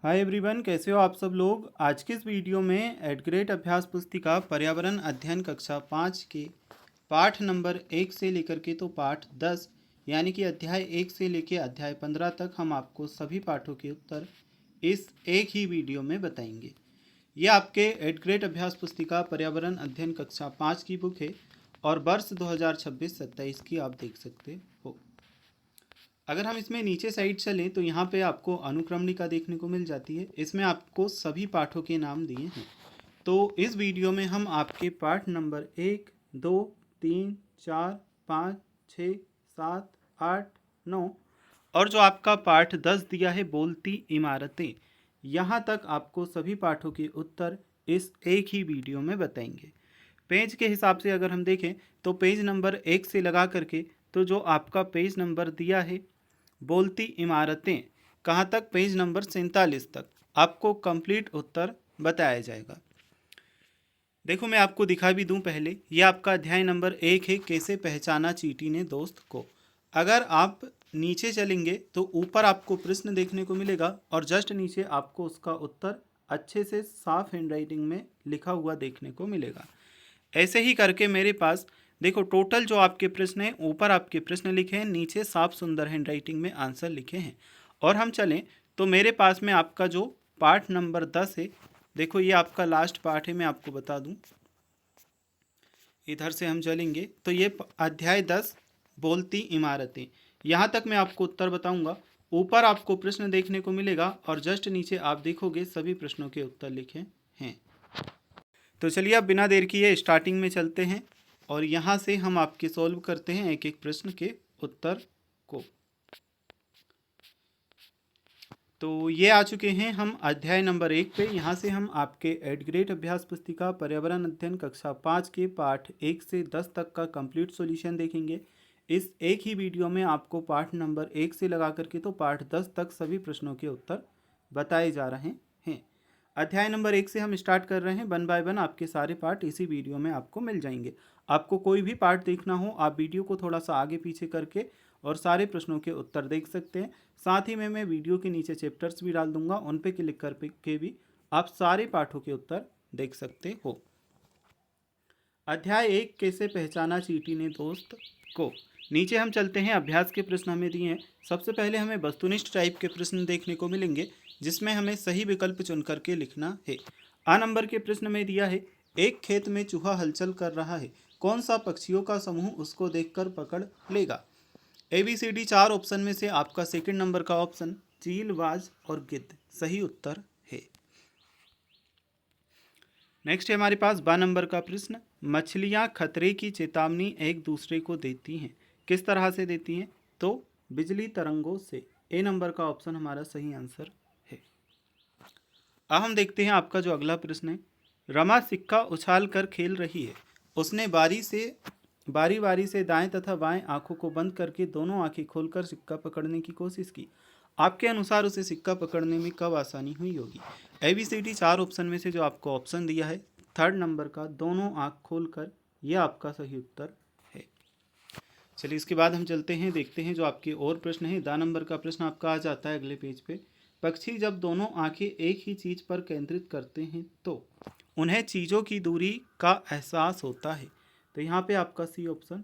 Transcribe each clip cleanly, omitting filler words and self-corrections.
Hi everyone, कैसे हो आप सब लोग। आज के इस वीडियो में एट ग्रेड अभ्यास पुस्तिका पर्यावरण अध्ययन कक्षा 5 के पाठ नंबर 1 से लेकर के तो पाठ 10 यानी कि अध्याय 1 से लेकर अध्याय 15 तक हम आपको सभी पाठों के उत्तर इस एक ही वीडियो में बताएंगे। ये आपके एट ग्रेड अभ्यास पुस्तिका पर्यावरण अध्ययन कक्षा 5 की बुक है और वर्ष 2026-27 की आप देख सकते हो। अगर हम इसमें नीचे साइड चलें तो यहाँ पे आपको अनुक्रमणिका देखने को मिल जाती है। इसमें आपको सभी पाठों के नाम दिए हैं। तो इस वीडियो में हम आपके पाठ नंबर 1, 2, 3, 4, 5, 6, 7, 8, 9 और जो आपका पाठ 10 दिया है बोलती इमारतें, यहाँ तक आपको सभी पाठों के उत्तर इस एक ही वीडियो में बताएंगे। पेज के हिसाब से अगर हम देखें तो पेज नंबर 1 से लगा करके तो जो आपका पेज नंबर दिया है बोलती इमारतें कहाँ तक, पेज नंबर 47 तक आपको कंप्लीट उत्तर बताया जाएगा। देखो मैं आपको दिखा भी दूं पहले, ये आपका अध्याय नंबर 1 है, कैसे पहचाना चींटी ने दोस्त को। अगर आप नीचे चलेंगे तो ऊपर आपको प्रश्न देखने को मिलेगा और जस्ट नीचे आपको उसका उत्तर अच्छे से साफ हैंडराइटिंग में लिखा हुआ देखने को मिलेगा। ऐसे ही करके मेरे पास देखो टोटल जो आपके प्रश्न हैं, ऊपर आपके प्रश्न लिखे हैं, नीचे साफ सुंदर हैंडराइटिंग में आंसर लिखे हैं। और हम चलें तो मेरे पास में आपका जो पाठ नंबर 10 है, देखो ये आपका लास्ट पाठ है, मैं आपको बता दूं। इधर से हम चलेंगे तो ये अध्याय 10 बोलती इमारतें, यहाँ तक मैं आपको उत्तर बताऊंगा। ऊपर आपको प्रश्न देखने को मिलेगा और जस्ट नीचे आप देखोगे सभी प्रश्नों के उत्तर लिखे हैं। तो चलिए अब बिना देर किए स्टार्टिंग में चलते हैं और यहाँ से हम आपके सॉल्व करते हैं एक एक प्रश्न के उत्तर को। तो ये आ चुके हैं हम अध्याय नंबर 1 पे। यहाँ से हम आपके एट ग्रेड अभ्यास पुस्तिका पर्यावरण अध्ययन कक्षा 5 के पाठ 1 से 10 तक का कंप्लीट सॉल्यूशन देखेंगे। इस एक ही वीडियो में आपको पाठ नंबर 1 से लगा करके तो पाठ 10 तक सभी प्रश्नों के उत्तर बताए जा रहे हैं। अध्याय नंबर 1 से हम स्टार्ट कर रहे हैं। 1 बाय 1 आपके सारे पार्ट इसी वीडियो में आपको मिल जाएंगे। आपको कोई भी पार्ट देखना हो आप वीडियो को थोड़ा सा आगे पीछे करके और सारे प्रश्नों के उत्तर देख सकते हैं। साथ ही में मैं वीडियो के नीचे चैप्टर्स भी डाल दूंगा, उन पे क्लिक करके भी आप सारे पाठों के उत्तर देख सकते हो। अध्याय 1, कैसे पहचाना चींटी ने दोस्त को। नीचे हम चलते हैं, अभ्यास के प्रश्न हमें दिए हैं। सबसे पहले हमें वस्तुनिष्ठ टाइप के प्रश्न देखने को मिलेंगे जिसमें हमें सही विकल्प चुन करके लिखना है। आ नंबर के प्रश्न में दिया है, एक खेत में चूहा हलचल कर रहा है, कौन सा पक्षियों का समूह उसको देखकर पकड़ लेगा। ABCD 4 ऑप्शन में से आपका सेकंड नंबर का ऑप्शन चील, बाज और गिद्ध सही उत्तर है। नेक्स्ट है हमारे पास 12 नंबर का प्रश्न, मछलियां खतरे की चेतावनी एक दूसरे को देती हैं, किस तरह से देती हैं, तो बिजली तरंगों से। ए नंबर का ऑप्शन हमारा सही आंसर है। अब हम देखते हैं आपका जो अगला प्रश्न है, रमा सिक्का उछाल कर खेल रही है, उसने बारी बारी से दाएं तथा बाएं आंखों को बंद करके दोनों आंखें खोलकर सिक्का पकड़ने की कोशिश की। आपके अनुसार उसे सिक्का पकड़ने में कब आसानी हुई होगी। ABCD 4 ऑप्शन में से जो आपको ऑप्शन दिया है थर्ड नंबर का दोनों आंख खोलकर, यह आपका सही उत्तर है। चलिए इसके बाद हम चलते हैं, देखते हैं जो आपके और प्रश्न है। 2 नंबर का प्रश्न आपका आ जाता है अगले पेज पे, पक्षी जब दोनों आंखें एक ही चीज पर केंद्रित करते हैं तो उन्हें चीजों की दूरी का एहसास होता है। तो यहाँ पे आपका सी ऑप्शन,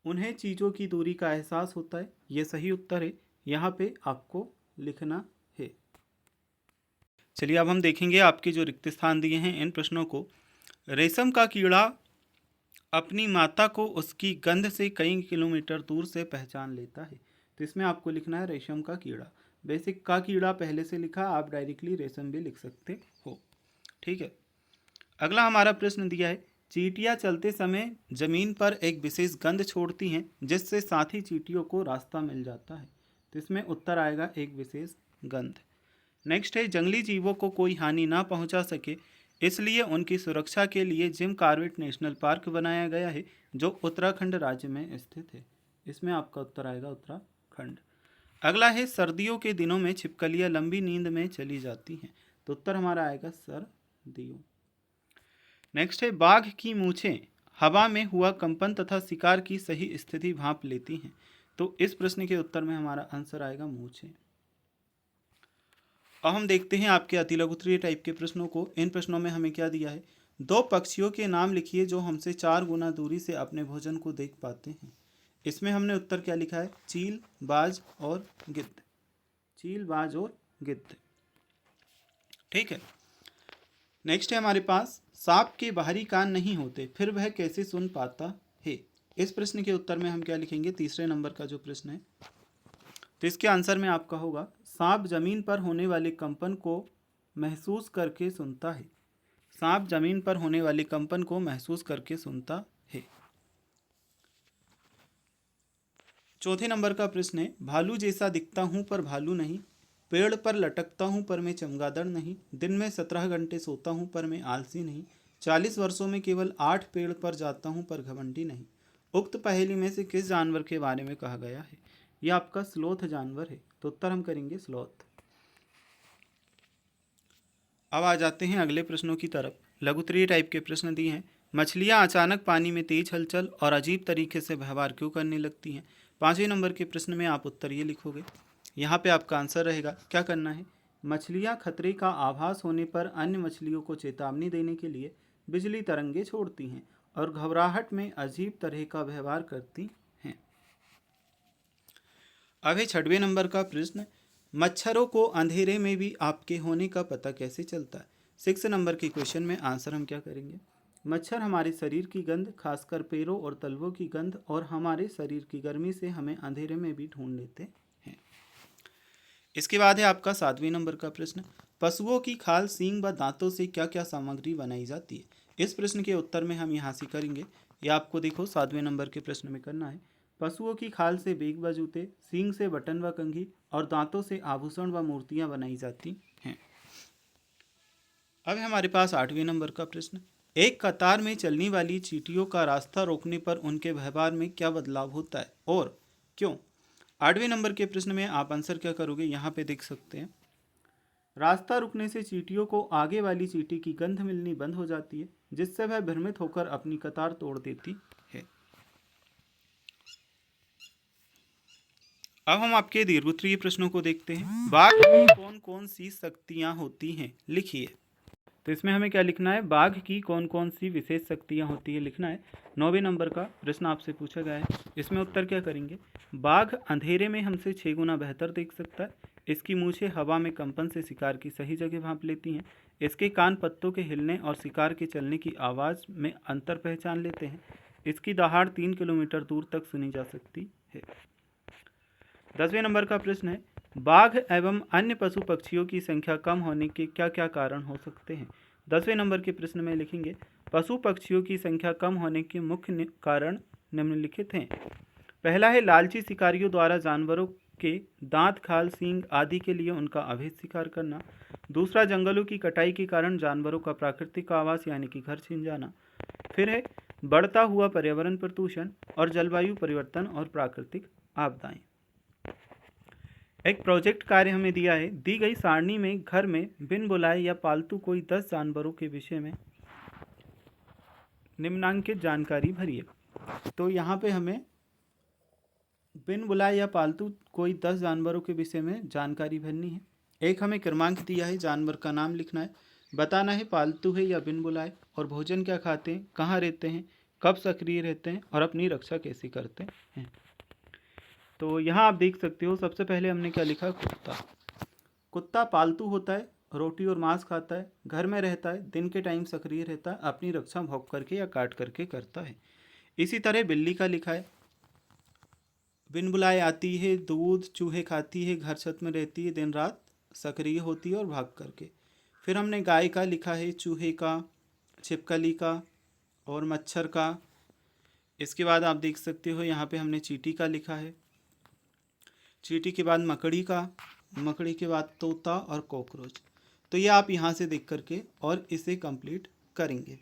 उन्हें चीज़ों की दूरी का एहसास होता है, ये सही उत्तर है। यहाँ पे आपको लिखना है। चलिए अब हम देखेंगे आपके जो रिक्त स्थान दिए हैं इन प्रश्नों को। रेशम का कीड़ा अपनी माता को उसकी गंध से कई किलोमीटर दूर से पहचान लेता है, तो इसमें आपको लिखना है रेशम का कीड़ा। बेसिक का कीड़ा पहले से लिखा, आप डायरेक्टली रेशम भी लिख सकते हो, ठीक है। अगला हमारा प्रश्न दिया है, चींटियां चलते समय जमीन पर एक विशेष गंध छोड़ती हैं जिससे साथी चींटियों को रास्ता मिल जाता है, तो इसमें उत्तर आएगा एक विशेष गंध। नेक्स्ट है, जंगली जीवों को कोई हानि ना पहुंचा सके इसलिए उनकी सुरक्षा के लिए जिम कॉर्बेट नेशनल पार्क बनाया गया है जो उत्तराखंड राज्य में स्थित है। इसमें आपका उत्तर आएगा उत्तराखंड। अगला है, सर्दियों के दिनों में छिपकलियां लंबी नींद में चली जाती हैं, तो उत्तर हमारा आएगा सर्दियों। नेक्स्ट है, बाघ की मूछें हवा में हुआ कंपन तथा शिकार की सही स्थिति भांप लेती हैं, तो इस प्रश्न के उत्तर में हमारा आंसर आएगा मूछें। अब हम देखते हैं आपके अति लघुत्तरीय टाइप के प्रश्नों को। इन प्रश्नों में हमें क्या दिया है, दो पक्षियों के नाम लिखिए जो हमसे 4 गुना दूरी से अपने भोजन को देख पाते हैं। इसमें हमने उत्तर क्या लिखा है, चील, बाज और गिद्ध। चील, बाज और गिद्ध। ठीक है। नेक्स्ट है हमारे पास, सांप के बाहरी कान नहीं होते फिर वह कैसे सुन पाता है। इस प्रश्न के उत्तर में हम क्या लिखेंगे, तीसरे नंबर का जो प्रश्न है, तो इसके आंसर में आपका होगा, सांप जमीन पर होने वाले कंपन को महसूस करके सुनता है। सांप जमीन पर होने वाले कंपन को महसूस करके सुनता है। चौथे नंबर का प्रश्न है, भालू जैसा दिखता हूं पर भालू नहीं, पेड़ पर लटकता हूं पर मैं चमगादड़ नहीं, दिन में 17 घंटे सोता हूं पर मैं आलसी नहीं, 40 वर्षों में केवल 8 पेड़ पर जाता हूं पर घमंडी नहीं। उक्त पहेली में से किस जानवर के बारे में कहा गया है। यह आपका स्लोथ जानवर है, तो उत्तर हम करेंगे स्लोथ। अब आ जाते हैं अगले प्रश्नों की तरफ। लघुत्तरीय टाइप के प्रश्न दिए हैं, मछलियां अचानक पानी में तेज हलचल और अजीब तरीके से व्यवहार क्यों करने लगती हैं। 5वें नंबर के प्रश्न में आप उत्तर ये लिखोगे। यहाँ पे आपका आंसर रहेगा, क्या करना है, मछलियां खतरे का आभास होने पर अन्य मछलियों को चेतावनी देने के लिए बिजली तरंगे छोड़ती हैं और घबराहट में अजीब तरह का व्यवहार करती हैं। अब है 6वें नंबर का प्रश्न, मच्छरों को अंधेरे में भी आपके होने का पता कैसे चलता है। 6 नंबर के क्वेश्चन में आंसर हम क्या करेंगे, मच्छर हमारे शरीर की गंध, खासकर पैरों और तलवों की गंध और हमारे शरीर की गर्मी से हमें अंधेरे में भी ढूंढ लेते हैं। इसके बाद है आपका 7वें नंबर का प्रश्न, पशुओं की खाल, सींग व दांतों से क्या क्या सामग्री बनाई जाती है। इस प्रश्न के उत्तर में हम यहाँ से करेंगे, ये आपको देखो 7वें नंबर के प्रश्न में करना है, पशुओं की खाल से बैग व जूते, सींग से बटन व कंघी और दांतों से आभूषण व मूर्तियां बनाई जाती हैं। अब हमारे पास 8वें नंबर का प्रश्न, एक कतार में चलने वाली चींटियों का रास्ता रोकने पर उनके व्यवहार में क्या बदलाव होता है और क्यों। 8वें नंबर के प्रश्न में आप आंसर क्या करोगे, यहाँ पे देख सकते हैं, रास्ता रुकने से चींटियों को आगे वाली चींटी की गंध मिलनी बंद हो जाती है, जिससे वह भ्रमित होकर अपनी कतार तोड़ देती है। अब हम आपके दीर्घोत्तरीय प्रश्नों को देखते हैं। बाघ की कौन कौन सी शक्तियां होती हैं, लिखिए। तो इसमें हमें क्या लिखना है, बाघ की कौन कौन सी विशेष शक्तियां होती है लिखना है। 9वें नंबर का प्रश्न आपसे पूछा गया है, इसमें उत्तर क्या करेंगे, बाघ अंधेरे में हमसे 6 गुना बेहतर देख सकता है, इसकी मूछें हवा में कंपन से शिकार की सही जगह भांप लेती हैं, इसके कान पत्तों के हिलने और शिकार के चलने की आवाज़ में अंतर पहचान लेते हैं, इसकी दहाड़ 3 किलोमीटर दूर तक सुनी जा सकती है। 10वें नंबर का प्रश्न है, बाघ एवं अन्य पशु पक्षियों की संख्या कम होने के क्या क्या कारण हो सकते हैं। 10वें नंबर के प्रश्न में लिखेंगे, पशु पक्षियों की संख्या कम होने के मुख्य कारण निम्नलिखित हैं। पहला है, लालची शिकारियों द्वारा जानवरों के दांत, खाल, सींग आदि के लिए उनका अवैध शिकार करना। दूसरा, जंगलों की कटाई के कारण जानवरों का प्राकृतिक आवास यानी कि घर छिन जाना। फिर है, बढ़ता हुआ पर्यावरण प्रदूषण और जलवायु परिवर्तन और प्राकृतिक आपदाएं। एक प्रोजेक्ट कार्य हमें दिया है, दी गई सारणी में घर में बिन बुलाए या पालतू कोई 10 जानवरों के विषय में निम्नांकित जानकारी भरिए। तो यहाँ पे हमें बिन बुलाए या पालतू कोई 10 जानवरों के विषय में जानकारी भरनी है। एक हमें क्रमांक दिया है, जानवर का नाम लिखना है, बताना है पालतू है या बिन बुलाए, और भोजन क्या खाते हैं, कहाँ रहते हैं, कब सक्रिय रहते हैं और अपनी रक्षा कैसे करते हैं। तो यहाँ आप देख सकते हो, सबसे पहले हमने क्या लिखा, कुत्ता। कुत्ता पालतू होता है, रोटी और मांस खाता है, घर में रहता है, दिन के टाइम सक्रिय रहता है, अपनी रक्षा भौंक करके या काट करके करता है। इसी तरह बिल्ली का लिखा है, बिन बुलाए आती है, दूध चूहे खाती है, घर छत में रहती है, दिन रात सक्रिय होती है और भाग करके। फिर हमने गाय का लिखा है, चूहे का, छिपकली का और मच्छर का। इसके बाद आप देख सकते हो यहाँ पे हमने चींटी का लिखा है, चींटी के बाद मकड़ी का, मकड़ी के बाद तोता और कॉकरोच। तो ये आप यहाँ से देख करके और इसे कंप्लीट करेंगे।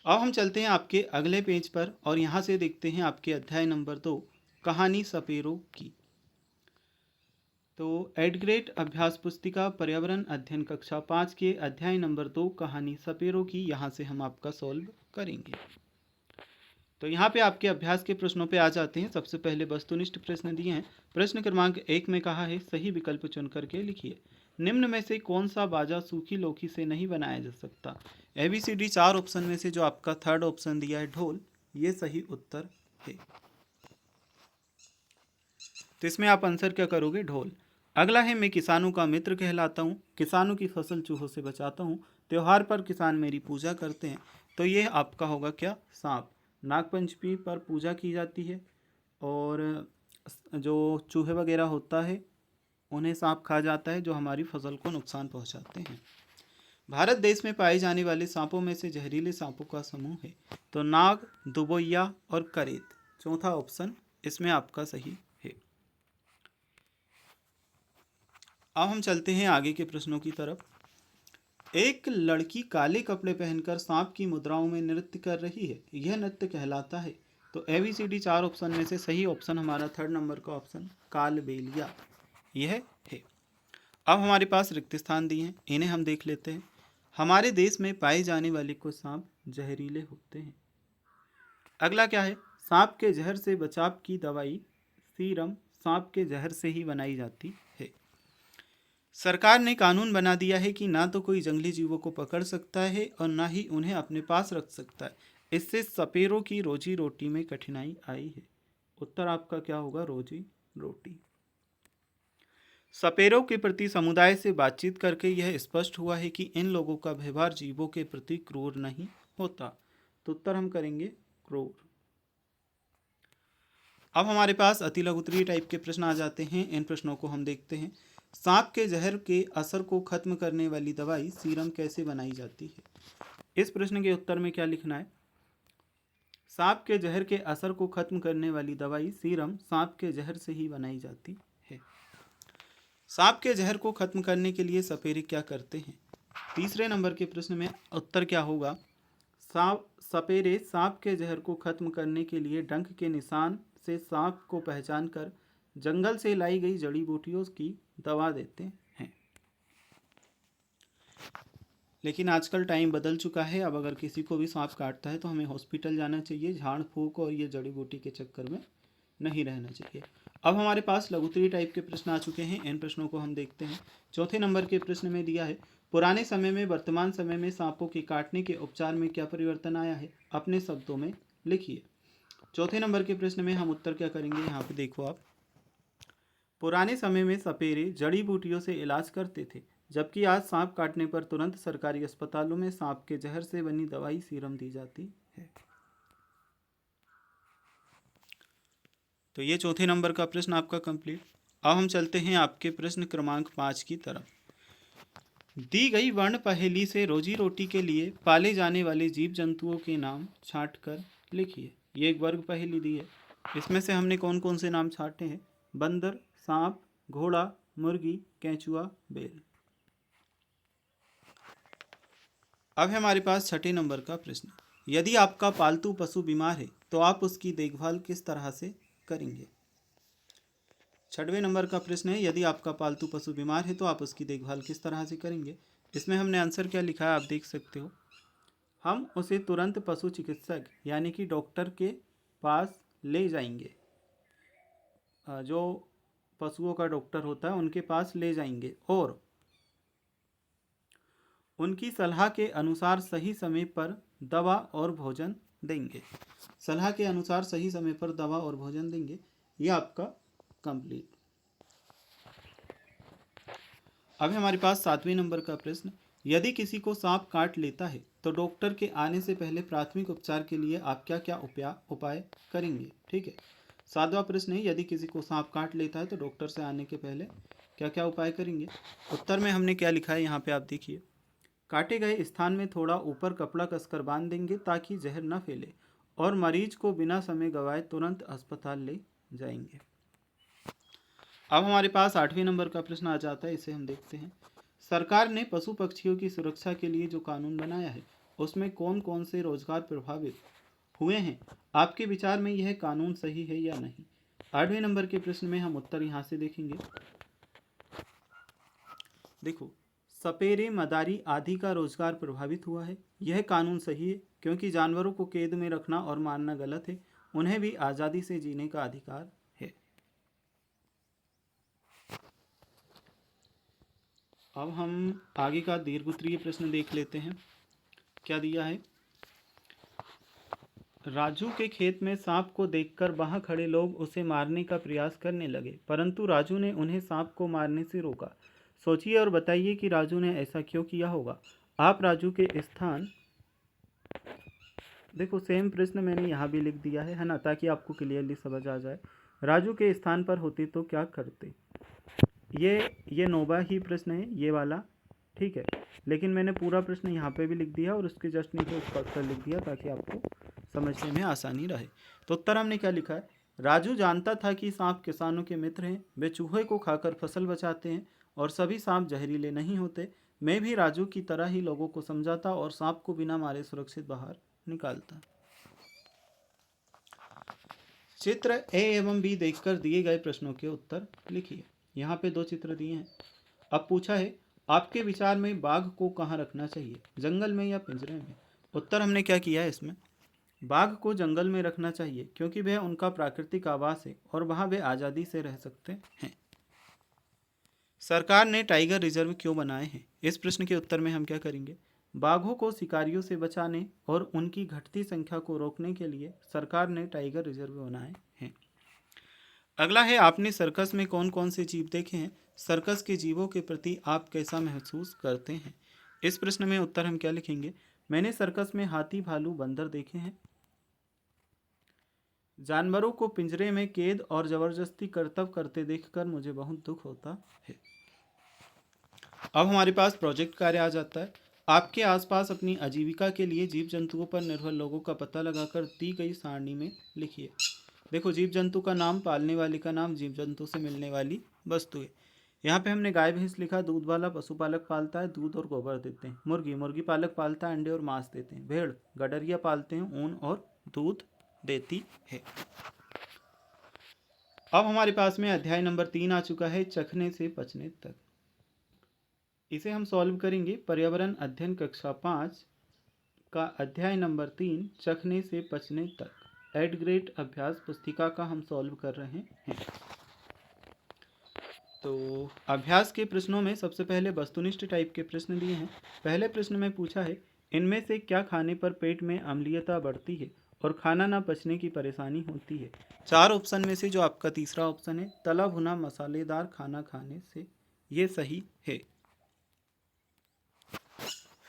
अब हम चलते हैं आपके अगले पेज पर और यहाँ से देखते हैं आपके अध्याय नंबर 2, कहानी सपेरों की। तो एडग्रेड अभ्यास पुस्तिका पर्यावरण अध्ययन कक्षा 5 के अध्याय नंबर 2 कहानी सपेरों की, यहाँ से हम आपका सॉल्व करेंगे। तो यहाँ पे आपके अभ्यास के प्रश्नों पे आ जाते हैं। सबसे पहले वस्तुनिष्ठ प्रश्न दिए हैं। प्रश्न क्रमांक 1 में कहा है, सही विकल्प चुन करके लिखिए। निम्न में से कौन सा बाजा सूखी लौकी से नहीं बनाया जा सकता? ABCD 4 ऑप्शन में से जो आपका थर्ड ऑप्शन दिया है ढोल, ये सही उत्तर है। तो इसमें आप आंसर क्या करोगे? ढोल। अगला है मैं किसानों का मित्र कहलाता हूँ, किसानों की फसल चूहों से बचाता हूँ, त्योहार पर किसान मेरी पूजा करते हैं। तो ये आपका होगा क्या? सांप। नागपंचमी पर पूजा की जाती है और जो चूहे वगैरह होता है उन्हें सांप खा जाता है जो हमारी फसल को नुकसान पहुंचाते हैं। भारत देश में पाए जाने वाले सांपों में से जहरीले सांपों का समूह है। तो नाग, दुबोइया और करेत, चौथा ऑप्शन इसमें आपका सही है। अब हम चलते हैं आगे के प्रश्नों की तरफ। एक लड़की काले कपड़े पहनकर सांप की मुद्राओं में नृत्य कर रही है, यह नृत्य कहलाता है। तो ABCD 4 ऑप्शन में से सही ऑप्शन हमारा थर्ड नंबर का ऑप्शन कालबेलिया यह है। अब हमारे पास रिक्त स्थान दिए हैं, इन्हें हम देख लेते हैं। हमारे देश में पाए जाने वाले कुछ सांप जहरीले होते हैं। अगला क्या है? सांप के जहर से बचाव की दवाई सीरम सांप के जहर से ही बनाई जाती है। सरकार ने कानून बना दिया है कि ना तो कोई जंगली जीवों को पकड़ सकता है और ना ही उन्हें अपने पास रख सकता है। इससे सपेरों की रोजी रोटी में कठिनाई आई है। उत्तर आपका क्या होगा? रोजी रोटी। सपेरों के प्रति समुदाय से बातचीत करके यह स्पष्ट हुआ है कि इन लोगों का व्यवहार जीवों के प्रति क्रूर नहीं होता। तो उत्तर हम करेंगे क्रूर। अब हमारे पास अति लघुत्तरीय टाइप के प्रश्न आ जाते हैं, इन प्रश्नों को हम देखते हैं। सांप के जहर के असर को खत्म करने वाली दवाई सीरम कैसे बनाई जाती है? इस प्रश्न के उत्तर में क्या लिखना है? सांप के जहर के असर को खत्म करने वाली दवाई सीरम सांप के जहर से ही बनाई जाती है। सांप के जहर को खत्म करने के लिए सपेरे क्या करते हैं? तीसरे नंबर के प्रश्न में उत्तर क्या होगा? सपेरे सांप के जहर को खत्म करने के लिए डंक के निशान से सांप को पहचान कर जंगल से लाई गई जड़ी बूटियों की दवा देते हैं। लेकिन आजकल टाइम बदल चुका है, अब अगर किसी को भी सांप काटता है तो हमें हॉस्पिटल जाना चाहिए, झाड़ फूक और ये जड़ी बूटी के चक्कर में नहीं रहना चाहिए। अब हमारे पास लघुत्तरीय टाइप के प्रश्न आ चुके हैं, इन प्रश्नों को हम देखते हैं। चौथे नंबर के प्रश्न में दिया है, पुराने समय में वर्तमान समय में सांपों के काटने के उपचार में क्या परिवर्तन आया है? अपने शब्दों में लिखिए। चौथे नंबर के प्रश्न में हम उत्तर क्या करेंगे? यहाँ पे देखो आप, पुराने समय में सपेरे जड़ी बूटियों से इलाज करते थे, जबकि आज सांप काटने पर तुरंत सरकारी अस्पतालों में सांप के जहर से बनी दवाई सीरम दी जाती है। तो ये चौथे नंबर का प्रश्न आपका कंप्लीट। अब हम चलते हैं आपके प्रश्न क्रमांक 5 की तरफ। दी गई वर्ण पहेली से रोजी रोटी के लिए पाले जाने वाले जीव जंतुओं के नाम छांट कर लिखिए। ये एक वर्ग पहेली दी है, इसमें से हमने कौन कौन से नाम छांटे हैं? बंदर, सांप, घोड़ा, मुर्गी, केंचुआ, बेल। अब है हमारे पास छठे नंबर का प्रश्न। यदि आपका पालतू पशु बीमार है तो आप उसकी देखभाल किस तरह से करेंगे? छठवें नंबर का प्रश्न है, यदि आपका पालतू पशु बीमार है तो आप उसकी देखभाल किस तरह से करेंगे? इसमें हमने आंसर क्या लिखा है आप देख सकते हो। हम उसे तुरंत पशु चिकित्सक यानी कि डॉक्टर के पास ले जाएंगे। जो पशुओं का डॉक्टर होता है उनके पास ले जाएंगे और उनकी सलाह के अनुसार सही समय पर दवा और भोजन देंगे। सलाह के अनुसार सही समय पर दवा और भोजन देंगे। ये आपका कंप्लीट। अब हमारे पास सातवें नंबर का प्रश्न। यदि किसी को सांप काट लेता है तो डॉक्टर के आने से पहले प्राथमिक उपचार के लिए आप क्या क्या उपाय करेंगे? ठीक है, सातवां प्रश्न है, यदि किसी को सांप काट लेता है तो डॉक्टर से आने के पहले क्या क्या उपाय करेंगे? उत्तर में हमने क्या लिखा है यहाँ पे आप देखिए। काटे गए स्थान में थोड़ा ऊपर कपड़ा कसकर बांध देंगे ताकि जहर न फैले और मरीज को बिना समय गवाए तुरंत अस्पताल ले जाएंगे। अब हमारे पास आठवें नंबर का प्रश्न आ जाता है, इसे हम देखते हैं। सरकार ने पशु पक्षियों की सुरक्षा के लिए जो कानून बनाया है उसमें कौन कौन से रोजगार प्रभावित हुए हैं? आपके विचार में यह कानून सही है या नहीं? आठवें नंबर के प्रश्न में हम उत्तर यहाँ से देखेंगे। देखो, सपेरे, मदारी आदि का रोजगार प्रभावित हुआ है। यह कानून सही है क्योंकि जानवरों को कैद में रखना और मारना गलत है, उन्हें भी आज़ादी से जीने का अधिकार है। अब हम आगे का दीर्घोत्तरीय प्रश्न देख लेते हैं। क्या दिया है? राजू के खेत में सांप को देखकर वहां खड़े लोग उसे मारने का प्रयास करने लगे, परंतु राजू ने उन्हें सांप को मारने से रोका। सोचिए और बताइए कि राजू ने ऐसा क्यों किया होगा। आप राजू के स्थान, देखो सेम प्रश्न मैंने यहाँ भी लिख दिया है ना, ताकि आपको क्लियरली समझ आ जाए। राजू के स्थान पर होते तो क्या करते। ये नोवा ही प्रश्न है ये वाला, ठीक है, लेकिन मैंने पूरा प्रश्न यहाँ पे भी लिख दिया और उसके जस्ट नीचे उसका उत्तर लिख दिया ताकि आपको समझने में आसानी रहे। तो उत्तर हमने क्या लिखा है? राजू जानता था कि सांप किसानों के मित्र हैं, वे चूहे को खाकर फसल बचाते हैं और सभी सांप जहरीले नहीं होते। मैं भी राजू की तरह ही लोगों को समझाता और सांप को बिना मारे सुरक्षित बाहर निकालता। चित्र ए एवं बी देखकर दिए गए प्रश्नों के उत्तर लिखिए। यहाँ पे 2 चित्र दिए हैं। अब पूछा है आपके विचार में बाघ को कहाँ रखना चाहिए, जंगल में या पिंजरे में। उत्तर हमने क्या किया है इसमें, बाघ को जंगल में रखना चाहिए क्योंकि वह उनका प्राकृतिक आवास है और वहाँ वे आज़ादी से रह सकते हैं। सरकार ने टाइगर रिजर्व क्यों बनाए हैं? इस प्रश्न के उत्तर में हम क्या करेंगे, बाघों को शिकारियों से बचाने और उनकी घटती संख्या को रोकने के लिए सरकार ने टाइगर रिजर्व बनाए हैं। अगला है आपने सर्कस में कौन कौन से जीव देखे हैं, सर्कस के जीवों के प्रति आप कैसा महसूस करते हैं। इस प्रश्न में उत्तर हम क्या लिखेंगे, मैंने सर्कस में हाथी, भालू, बंदर देखे हैं। जानवरों को पिंजरे में कैद और जबरदस्ती करतब करते देखकर मुझे बहुत दुख होता है। अब हमारे पास प्रोजेक्ट कार्य आ जाता है। आपके आसपास अपनी आजीविका के लिए जीव जंतुओं पर निर्भर लोगों का पता लगाकर दी गई सारणी में लिखिए। देखो जीव जंतु का नाम, पालने वाले का नाम, जीव जंतु से मिलने वाली वस्तुएं। यहाँ पे हमने गाय भैंस लिखा, दूध वाला पशुपालक पालता है, दूध और गोबर देते हैं। मुर्गी पालक पालता है, अंडे और मांस देते हैं। भेड़ गडरिया पालते हैं, ऊन और दूध देती है। अब हमारे पास में अध्याय नंबर 3 आ चुका है, चखने से पचने तक। इसे हम सॉल्व करेंगे। पर्यावरण अध्ययन कक्षा 5 का अध्याय नंबर 3 चखने से पचने तक एड ग्रेड अभ्यास पुस्तिका का हम सॉल्व कर रहे हैं। तो अभ्यास के प्रश्नों में सबसे पहले वस्तुनिष्ठ टाइप के प्रश्न दिए हैं। पहले प्रश्न में पूछा है इनमें से क्या खाने पर पेट में अम्लीयता बढ़ती है और खाना ना पचने की परेशानी होती है। 4 ऑप्शन में से जो आपका तीसरा ऑप्शन है, तला भुना मसालेदार खाना खाने से, ये सही है।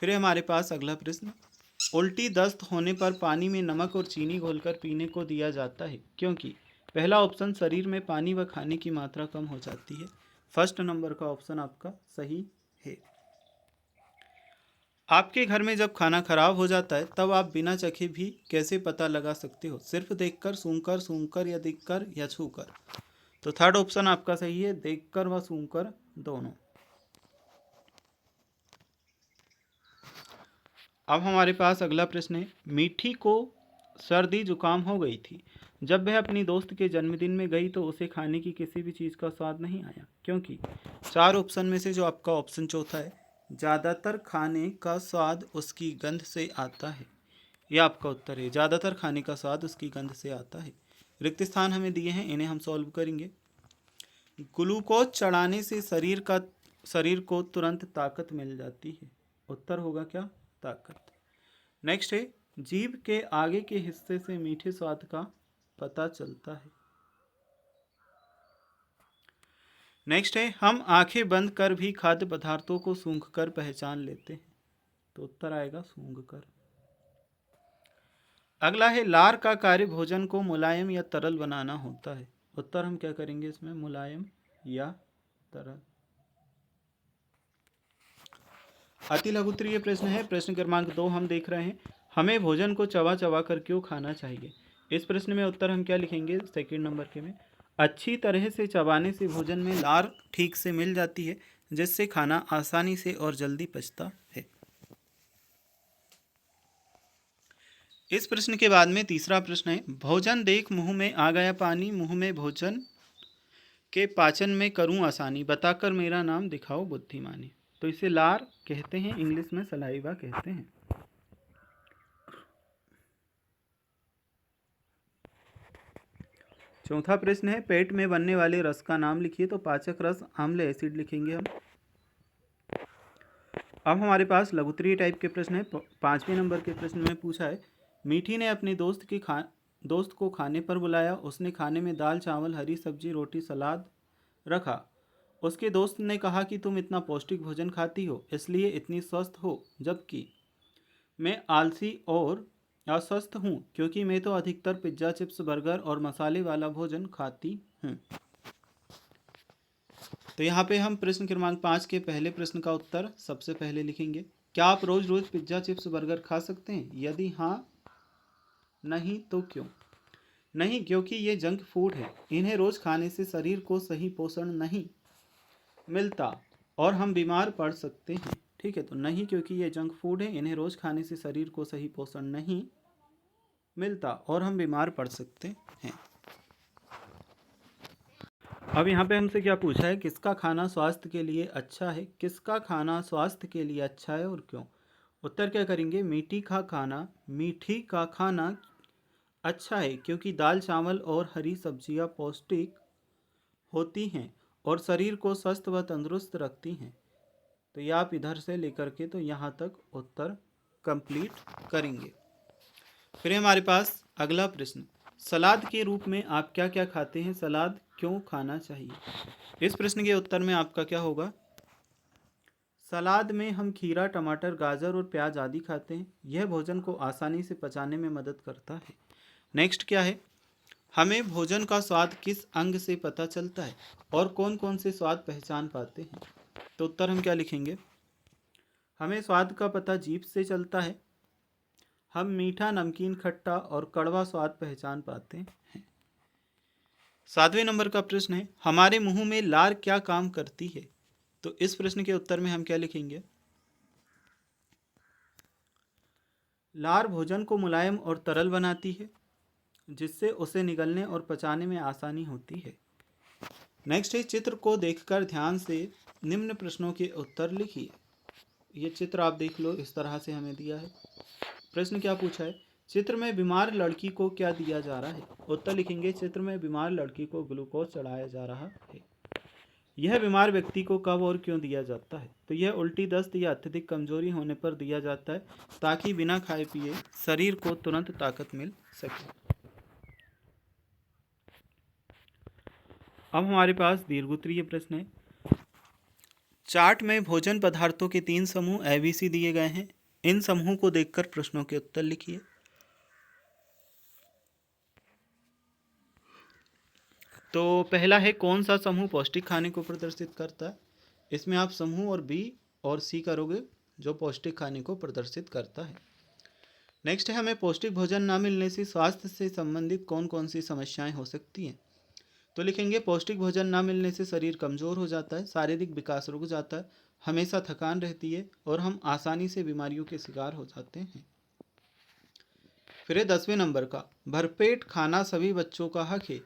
फिर हमारे पास अगला प्रश्न, उल्टी दस्त होने पर पानी में नमक और चीनी घोलकर पीने को दिया जाता है क्योंकि पहला ऑप्शन शरीर में पानी व खाने की मात्रा कम हो जाती है। फर्स्ट नंबर का ऑप्शन आपका सही है। आपके घर में जब खाना खराब हो जाता है तब आप बिना चखे भी कैसे पता लगा सकते हो, सिर्फ देखकर, सूंघकर या दिखकर या छूकर। तो थर्ड ऑप्शन आपका सही है, देखकर व सूंघकर दोनों। अब हमारे पास अगला प्रश्न है, मीठी को सर्दी जुकाम हो गई थी। जब वह अपनी दोस्त के जन्मदिन में गई तो उसे खाने की किसी भी चीज़ का स्वाद नहीं आया क्योंकि 4 ऑप्शन में से जो आपका ऑप्शन चौथा है, ज़्यादातर खाने का स्वाद उसकी गंध से आता है। यह आपका उत्तर है, ज़्यादातर खाने का स्वाद उसकी गंध से आता है। रिक्त स्थान हमें दिए हैं, इन्हें हम सॉल्व करेंगे। ग्लूकोज चढ़ाने से शरीर को तुरंत ताकत मिल जाती है। उत्तर होगा क्या, ताकत। नेक्स्ट है, जीभ के आगे के हिस्से से मीठे स्वाद का पता चलता है। नेक्स्ट है, हम आंखें बंद कर भी खाद्य पदार्थों को सूंघकर पहचान लेते हैं। तो उत्तर आएगा सूंघकर। अगला है, लार का कार्य भोजन को मुलायम या तरल बनाना होता है। उत्तर हम क्या करेंगे इसमें, मुलायम या तरल। अति लघुत्तरीय प्रश्न है, प्रश्न क्रमांक 2 हम देख रहे हैं, हमें भोजन को चबा चबा कर क्यों खाना चाहिए। इस प्रश्न में उत्तर हम क्या लिखेंगे, सेकंड नंबर के में, अच्छी तरह से चबाने से भोजन में लार ठीक से मिल जाती है जिससे खाना आसानी से और जल्दी पचता है। इस प्रश्न के बाद में तीसरा प्रश्न है, भोजन देख मुंह में आ गया पानी, मुंह में भोजन के पाचन में करूं आसानी, बताकर मेरा नाम दिखाओ बुद्धिमानी। तो इसे लार कहते हैं, इंग्लिश में सलाइवा कहते हैं। चौथा प्रश्न है, पेट में बनने वाले रस का नाम लिखिए। तो पाचक रस, आम्ल एसिड लिखेंगे हम। अब हमारे पास लघुत्तरीय टाइप के प्रश्न है। 5वें नंबर के प्रश्न में पूछा है, मीठी ने अपने दोस्त को खाने पर बुलाया। उसने खाने में दाल चावल हरी सब्जी रोटी सलाद रखा। उसके दोस्त ने कहा कि तुम इतना पौष्टिक भोजन खाती हो इसलिए इतनी स्वस्थ हो, जबकि मैं आलसी और अस्वस्थ हूँ क्योंकि मैं तो अधिकतर पिज्ज़ा चिप्स बर्गर और मसाले वाला भोजन खाती हूँ। तो यहाँ पे हम प्रश्न क्रमांक 5 के पहले प्रश्न का उत्तर सबसे पहले लिखेंगे। क्या आप रोज रोज पिज्ज़ा चिप्स बर्गर खा सकते हैं? यदि हाँ, नहीं तो क्यों? नहीं, क्योंकि ये जंक फूड है। इन्हें रोज खाने से शरीर को सही पोषण नहीं मिलता और हम बीमार पड़ सकते हैं। ठीक है, तो नहीं क्योंकि ये जंक फूड है, इन्हें रोज खाने से शरीर को सही पोषण नहीं मिलता और हम बीमार पड़ सकते हैं। अब यहाँ पे हमसे क्या पूछा है, किसका खाना स्वास्थ्य के लिए अच्छा है? किसका खाना स्वास्थ्य के लिए अच्छा है और क्यों? उत्तर क्या करेंगे, मीठी का खाना अच्छा है क्योंकि दाल चावल और हरी सब्जियाँ पौष्टिक होती हैं और शरीर को स्वस्थ व तंदुरुस्त रखती हैं। तो ये आप इधर से लेकर के तो यहाँ तक उत्तर कंप्लीट करेंगे। फिर हमारे पास अगला प्रश्न, सलाद के रूप में आप क्या क्या खाते हैं? सलाद क्यों खाना चाहिए? इस प्रश्न के उत्तर में आपका क्या होगा, सलाद में हम खीरा टमाटर गाजर और प्याज आदि खाते हैं। यह भोजन को आसानी से पचाने में मदद करता है। नेक्स्ट क्या है, हमें भोजन का स्वाद किस अंग से पता चलता है और कौन कौन से स्वाद पहचान पाते हैं? तो उत्तर हम क्या लिखेंगे, हमें स्वाद का पता जीभ से चलता है। हम मीठा नमकीन खट्टा और कड़वा स्वाद पहचान पाते हैं। 7वें नंबर का प्रश्न है, हमारे मुंह में लार क्या काम करती है? तो इस प्रश्न के उत्तर में हम क्या लिखेंगे, लार भोजन को मुलायम और तरल बनाती है जिससे उसे निगलने और पचाने में आसानी होती है। नेक्स्ट है, चित्र को देखकर ध्यान से निम्न प्रश्नों के उत्तर लिखिए। ये चित्र आप देख लो, इस तरह से हमें दिया है। प्रश्न क्या पूछा है, चित्र में बीमार लड़की को क्या दिया जा रहा है? उत्तर लिखेंगे, चित्र में बीमार लड़की को ग्लूकोज चढ़ाया जा रहा है। यह बीमार व्यक्ति को कब और क्यों दिया जाता है? तो यह उल्टी दस्त या अत्यधिक कमजोरी होने पर दिया जाता है ताकि बिना खाए पिए शरीर को तुरंत ताकत मिल सके। अब हमारे पास दीर्घोत्तरीय प्रश्न है। चार्ट में भोजन पदार्थों के 3 समूह ABC दिए गए हैं। इन समूहों को देखकर प्रश्नों के उत्तर लिखिए। तो पहला है, कौन सा समूह पौष्टिक खाने को प्रदर्शित करता है? इसमें आप समूह और बी और सी करोगे जो पौष्टिक खाने को प्रदर्शित करता है। नेक्स्ट है, हमें पौष्टिक भोजन ना मिलने से स्वास्थ्य से संबंधित कौन कौन सी समस्याएं हो सकती हैं? तो लिखेंगे, पौष्टिक भोजन ना मिलने से शरीर कमज़ोर हो जाता है, शारीरिक विकास रुक जाता है, हमेशा थकान रहती है और हम आसानी से बीमारियों के शिकार हो जाते हैं। फिर है 10वें नंबर का, भरपेट खाना सभी बच्चों का हक है।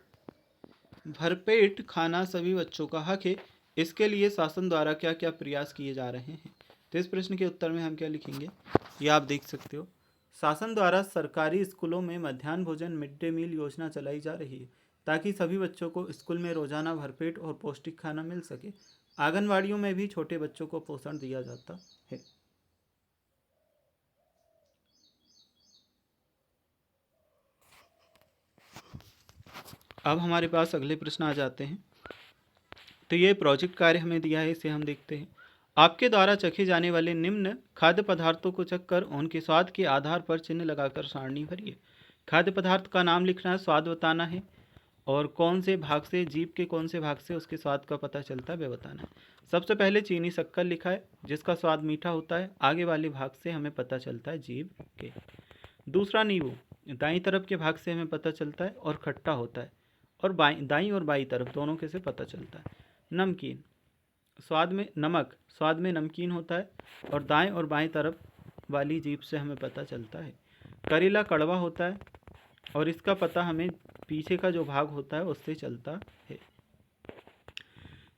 भरपेट खाना सभी बच्चों का हक है, इसके लिए शासन द्वारा क्या क्या प्रयास किए जा रहे हैं? तो इस प्रश्न के उत्तर में हम क्या लिखेंगे, ये आप देख सकते हो। शासन द्वारा सरकारी स्कूलों में मध्याह्न भोजन मिड डे मील योजना चलाई जा रही है ताकि सभी बच्चों को स्कूल में रोजाना भरपेट और पौष्टिक खाना मिल सके। आंगनवाड़ियों में भी छोटे बच्चों को पोषण दिया जाता है। अब हमारे पास अगले प्रश्न आ जाते हैं। तो ये प्रोजेक्ट कार्य हमें दिया है, इसे हम देखते हैं। आपके द्वारा चखे जाने वाले निम्न खाद्य पदार्थों को चखकर उनके स्वाद के आधार पर चिन्ह लगाकर सारणी भरिए। खाद्य पदार्थ का नाम लिखना है, स्वाद बताना है और कौन से भाग से, जीभ के कौन से भाग से उसके स्वाद का पता चलता है वह बताना है। सबसे पहले चीनी शक्कर लिखा है जिसका स्वाद मीठा होता है, आगे वाले भाग से हमें पता चलता है जीभ के। दूसरा नींबू, दाईं तरफ के भाग से हमें पता चलता है और खट्टा होता है, और दाईं और बाईं तरफ दोनों के से पता चलता है। नमकीन, नमक स्वाद में नमकीन होता है और दाएं और बाएं तरफ वाली जीभ से हमें पता चलता है। करेला कड़वा होता है और इसका पता हमें पीछे का जो भाग होता है उससे चलता है।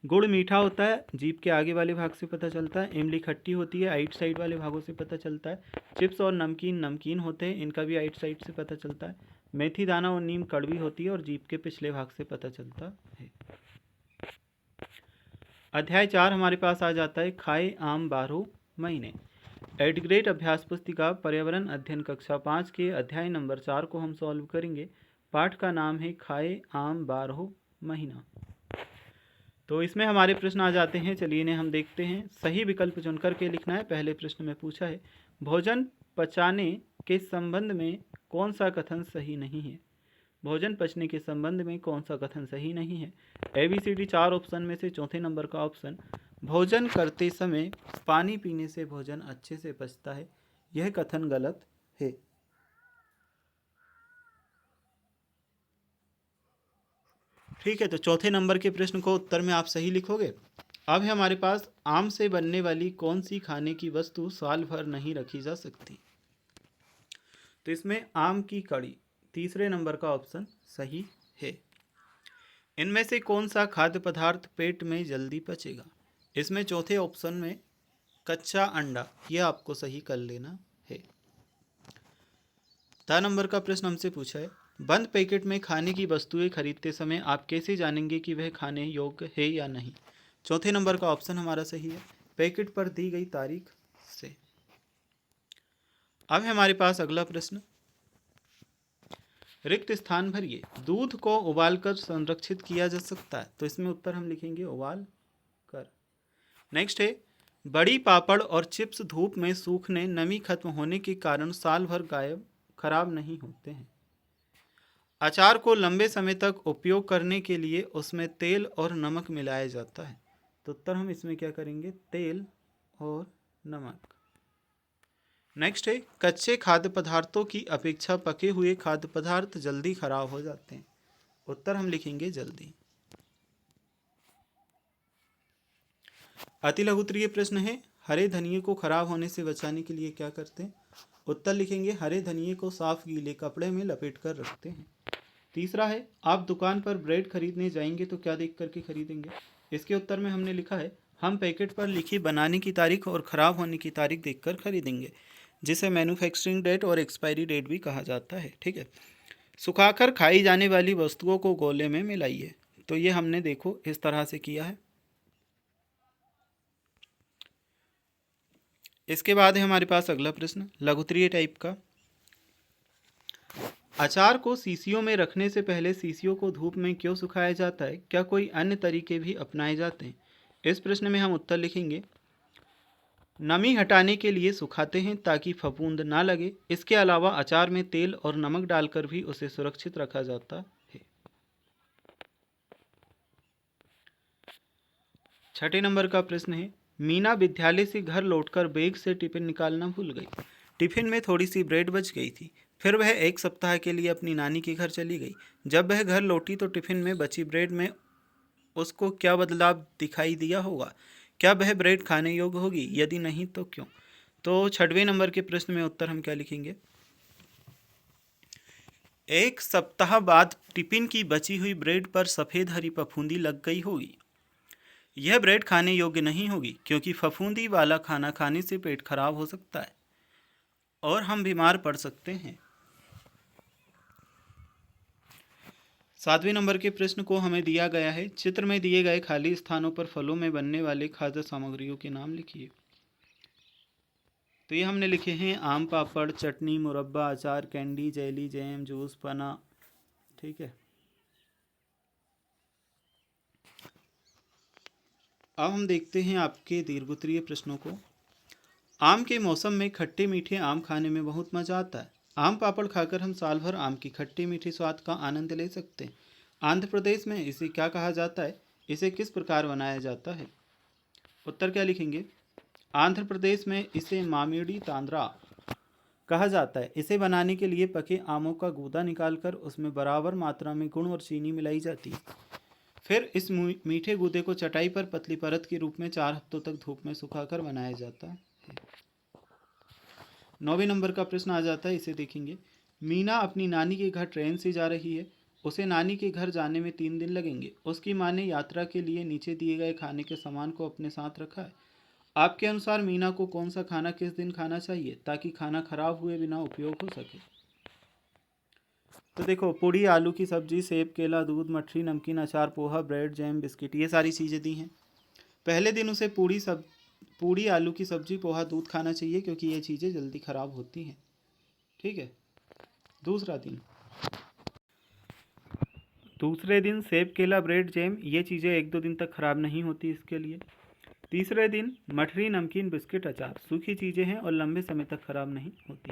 गुड़ मीठा होता है, जीभ के आगे वाले भाग से पता चलता है। इमली खट्टी होती है, आइट साइड वाले भागों से पता चलता है। चिप्स और नमकीन नमकीन होते हैं, इनका भी आइट साइड से पता चलता है। मेथी दाना और नीम कड़वी होती है और जीभ के पिछले भाग से पता चलता है। अध्याय 4 हमारे पास आ जाता है, खाए आम बारो महीने। एडग्रेड अभ्यास पुस्तिका पर्यावरण अध्ययन कक्षा 5 के अध्याय नंबर 4 को हम सॉल्व करेंगे। पाठ का नाम है खाए आम 12 महीना। तो इसमें हमारे प्रश्न आ जाते हैं, चलिए इन्हें हम देखते हैं। सही विकल्प चुनकर के लिखना है। पहले प्रश्न में पूछा है भोजन पचाने के संबंध में कौन सा कथन सही नहीं है। भोजन पचने के संबंध में कौन सा कथन सही नहीं है। ABCD 4 ऑप्शन में से चौथे नंबर का ऑप्शन भोजन करते समय पानी पीने से भोजन अच्छे से पचता है, यह कथन गलत है। ठीक है, तो चौथे नंबर के प्रश्न को उत्तर में आप सही लिखोगे। अब है हमारे पास आम से बनने वाली कौन सी खाने की वस्तु साल भर नहीं रखी जा सकती। तो इसमें आम की कड़ी तीसरे नंबर का ऑप्शन सही है। इनमें से कौन सा खाद्य पदार्थ पेट में जल्दी पचेगा। इसमें चौथे ऑप्शन में कच्चा अंडा, यह आपको सही कर लेना है। 4 नंबर का प्रश्न हमसे पूछा है बंद पैकेट में खाने की वस्तुएं खरीदते समय आप कैसे जानेंगे कि वह खाने योग्य है या नहीं। चौथे नंबर का ऑप्शन हमारा सही है, पैकेट पर दी गई तारीख से। अब है हमारे पास अगला प्रश्न, रिक्त स्थान भरिए। दूध को उबालकर संरक्षित किया जा सकता है, तो इसमें उत्तर हम लिखेंगे उबाल कर। नेक्स्ट है बड़ी पापड़ और चिप्स धूप में सूखने नमी खत्म होने के कारण साल भर गायब खराब नहीं होते हैं। अचार को लंबे समय तक उपयोग करने के लिए उसमें तेल और नमक मिलाया जाता है, तो उत्तर हम इसमें क्या करेंगे, तेल और नमक। नेक्स्ट है कच्चे खाद्य पदार्थों की अपेक्षा पके हुए खाद्य पदार्थ जल्दी खराब हो जाते हैं, उत्तर हम लिखेंगे जल्दी। अति लघुत्तरीय प्रश्न है हरे धनिये को खराब होने से बचाने के लिए क्या करते हैं। उत्तर लिखेंगे हरे धनिये को साफ गीले कपड़े में लपेट कर रखते हैं। तीसरा है आप दुकान पर ब्रेड खरीदने जाएंगे तो क्या देख करके खरीदेंगे। इसके उत्तर में हमने लिखा है हम पैकेट पर लिखी बनाने की तारीख और ख़राब होने की तारीख देखकर खरीदेंगे, जिसे मैन्युफैक्चरिंग डेट और एक्सपायरी डेट भी कहा जाता है। ठीक है, सुखाकर खाई जाने वाली वस्तुओं को गोले में मिलाइए, तो ये हमने देखो इस तरह से किया है। इसके बाद है हमारे पास अगला प्रश्न लघुत्तरीय टाइप का। अचार को शीशियों में रखने से पहले शीशियों को धूप में क्यों सुखाया जाता है, क्या कोई अन्य तरीके भी अपनाए जाते हैं। इस प्रश्न में हम उत्तर लिखेंगे नमी हटाने के लिए सुखाते हैं ताकि फफूंद ना लगे। इसके अलावा अचार में तेल और नमक डालकर भी उसे सुरक्षित रखा जाता है। छठे नंबर का प्रश्न है मीना विद्यालय से घर लौटकर बैग से टिफिन निकालना भूल गई। टिफिन में थोड़ी सी ब्रेड बच गई थी, फिर वह एक सप्ताह के लिए अपनी नानी के घर चली गई। जब वह घर लौटी तो टिफिन में बची ब्रेड में उसको क्या बदलाव दिखाई दिया होगा। क्या वह ब्रेड खाने योग्य होगी, यदि नहीं तो क्यों। तो छठवें नंबर के प्रश्न में उत्तर हम क्या लिखेंगे, एक सप्ताह बाद टिफिन की बची हुई ब्रेड पर सफ़ेद हरी फफूंदी लग गई होगी। यह ब्रेड खाने योग्य नहीं होगी क्योंकि फफूंदी वाला खाना खाने से पेट खराब हो सकता है और हम बीमार पड़ सकते हैं। 7वें नंबर के प्रश्न को हमें दिया गया है चित्र में दिए गए खाली स्थानों पर फलों में बनने वाले खाद्य सामग्रियों के नाम लिखिए। तो ये हमने लिखे हैं आम पापड़, चटनी, मुरब्बा, अचार, कैंडी, जेली, जैम, जूस, पना। ठीक है, अब हम देखते हैं आपके दीर्घोत्तरीय प्रश्नों को। आम के मौसम में खट्टे मीठे आम खाने में बहुत मज़ा आता है। आम पापड़ खाकर हम साल भर आम की खट्टे मीठे स्वाद का आनंद ले सकते हैं। आंध्र प्रदेश में इसे क्या कहा जाता है, इसे किस प्रकार बनाया जाता है। उत्तर क्या लिखेंगे, आंध्र प्रदेश में इसे मामीडी तांद्रा कहा जाता है। इसे बनाने के लिए पके आमों का गूदा निकालकर उसमें बराबर मात्रा में गुड़ और चीनी मिलाई जाती है। फिर इस मीठे गूदे को चटाई पर पतली परत के रूप में 4 हफ्तों तक धूप में सुखाकर बनाया जाता है। 9वें नंबर का प्रश्न आ जाता है, इसे देखेंगे। मीना अपनी नानी के घर ट्रेन से जा रही है। उसे नानी के घर जाने में 3 दिन लगेंगे। उसकी माँ ने यात्रा के लिए नीचे दिए गए खाने के सामान को अपने साथ रखा है। आपके अनुसार मीना को कौन सा खाना किस दिन खाना चाहिए ताकि खाना खराब हुए बिना उपयोग हो सके। तो देखो पूड़ी, आलू की सब्जी, सेब, केला, दूध, मठरी, नमकीन, अचार, पोहा, ब्रेड, जैम, बिस्किट, ये सारी चीज़ें दी हैं। पहले दिन उसे पूड़ी, आलू की सब्जी, पोहा, दूध खाना चाहिए क्योंकि ये चीज़ें जल्दी ख़राब होती हैं। ठीक है। दूसरे दिन सेब, केला, ब्रेड, जैम, ये चीज़ें 1-2 दिन तक ख़राब नहीं होती इसके लिए। तीसरे दिन मठरी, नमकीन, बिस्किट, अचार, सूखी चीज़ें हैं और लंबे समय तक ख़राब नहीं होती।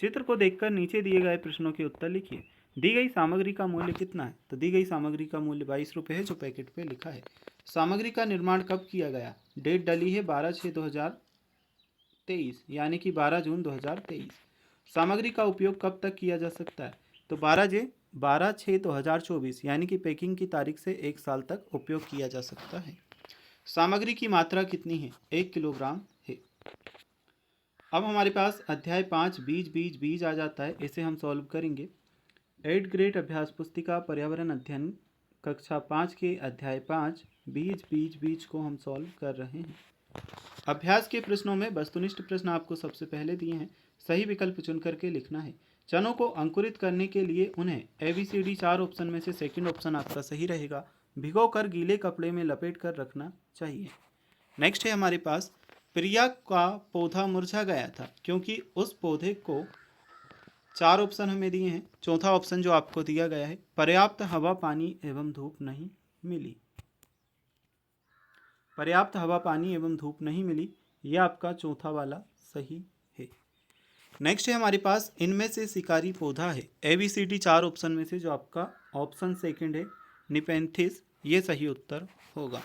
चित्र को देखकर नीचे दिए गए प्रश्नों के उत्तर लिखिए। दी गई सामग्री का मूल्य कितना है? तो दी गई सामग्री का मूल्य 22 रुपये है, जो पैकेट पे लिखा है। सामग्री का निर्माण कब किया गया? डेट डली है 12/6/2023, यानी कि 12 जून 2023। सामग्री का उपयोग कब तक किया जा सकता है? तो 12/6/2024, यानी कि पैकिंग की तारीख से 1 साल तक उपयोग किया जा सकता है। सामग्री की मात्रा कितनी है? 1 किलोग्राम है। अब हमारे पास अध्याय 5 बीज बीज बीज आ जाता है, इसे हम सॉल्व करेंगे। 8th ग्रेड अभ्यास पुस्तिका पर्यावरण अध्ययन कक्षा 5 के अध्याय 5 बीज बीज बीज को हम सॉल्व कर रहे हैं। अभ्यास के प्रश्नों में वस्तुनिष्ठ प्रश्न आपको सबसे पहले दिए हैं, सही विकल्प चुन करके लिखना है। चनों को अंकुरित करने के लिए उन्हें ABCD 4 ऑप्शन में से सेकंड ऑप्शन आपका सही रहेगा, भिगो कर गीले कपड़े में लपेट कर रखना चाहिए। नेक्स्ट है हमारे पास, प्रिया का पौधा मुरझा गया था क्योंकि उस पौधे को 4 ऑप्शन हमें दिए हैं। चौथा ऑप्शन जो आपको दिया गया है, पर्याप्त हवा, पानी एवं धूप नहीं मिली। पर्याप्त हवा, पानी एवं धूप नहीं मिली, यह आपका चौथा वाला सही है। नेक्स्ट है हमारे पास, इनमें से शिकारी पौधा है। ABCD 4 ऑप्शन में से जो आपका ऑप्शन सेकंड है, निपेंथिस, ये सही उत्तर होगा।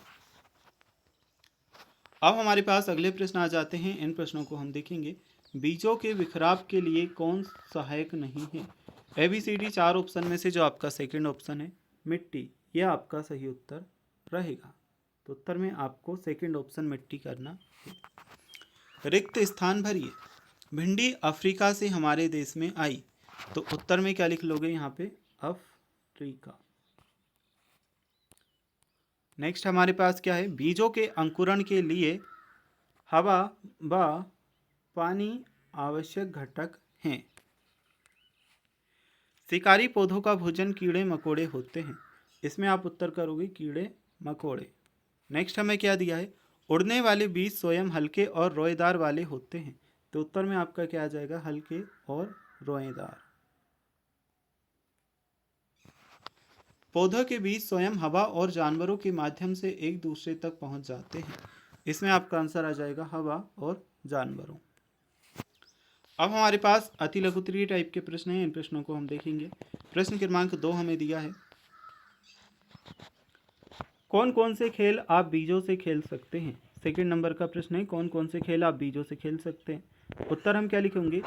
अब हमारे पास अगले प्रश्न आ जाते हैं, इन प्रश्नों को हम देखेंगे। बीजों के बिखराव के लिए कौन सहायक नहीं है? ABCD 4 ऑप्शन में से जो आपका सेकंड ऑप्शन है, मिट्टी, यह आपका सही उत्तर रहेगा। तो उत्तर में आपको सेकंड ऑप्शन मिट्टी करना है। रिक्त स्थान भरिए। भिंडी अफ्रीका से हमारे देश में आई, तो उत्तर में क्या लिख लोगे यहाँ पे? अफ्रीका। नेक्स्ट हमारे पास क्या है? बीजों के अंकुरण के लिए हवा व पानी आवश्यक घटक हैं। शिकारी पौधों का भोजन कीड़े मकोड़े होते हैं, इसमें आप उत्तर करोगे कीड़े मकोड़े। नेक्स्ट हमें क्या दिया है? उड़ने वाले बीज स्वयं हल्के और रोएदार वाले होते हैं, तो उत्तर में आपका क्या आ जाएगा? हल्के और रोएदार। पौधों के बीज स्वयं हवा और जानवरों के माध्यम से एक दूसरे तक पहुंच जाते हैं, इसमें आपका आंसर आ जाएगा हवा और जानवरों। अब हमारे पास अति लघुत्तरीय टाइप के प्रश्न हैं, इन प्रश्नों को हम देखेंगे। प्रश्न क्रमांक 2 हमें दिया है, कौन कौन से खेल आप बीजों से खेल सकते हैं? सेकंड नंबर का प्रश्न है, कौन कौन से खेल आप बीजों से खेल सकते हैं? उत्तर हम क्या लिखेंगे?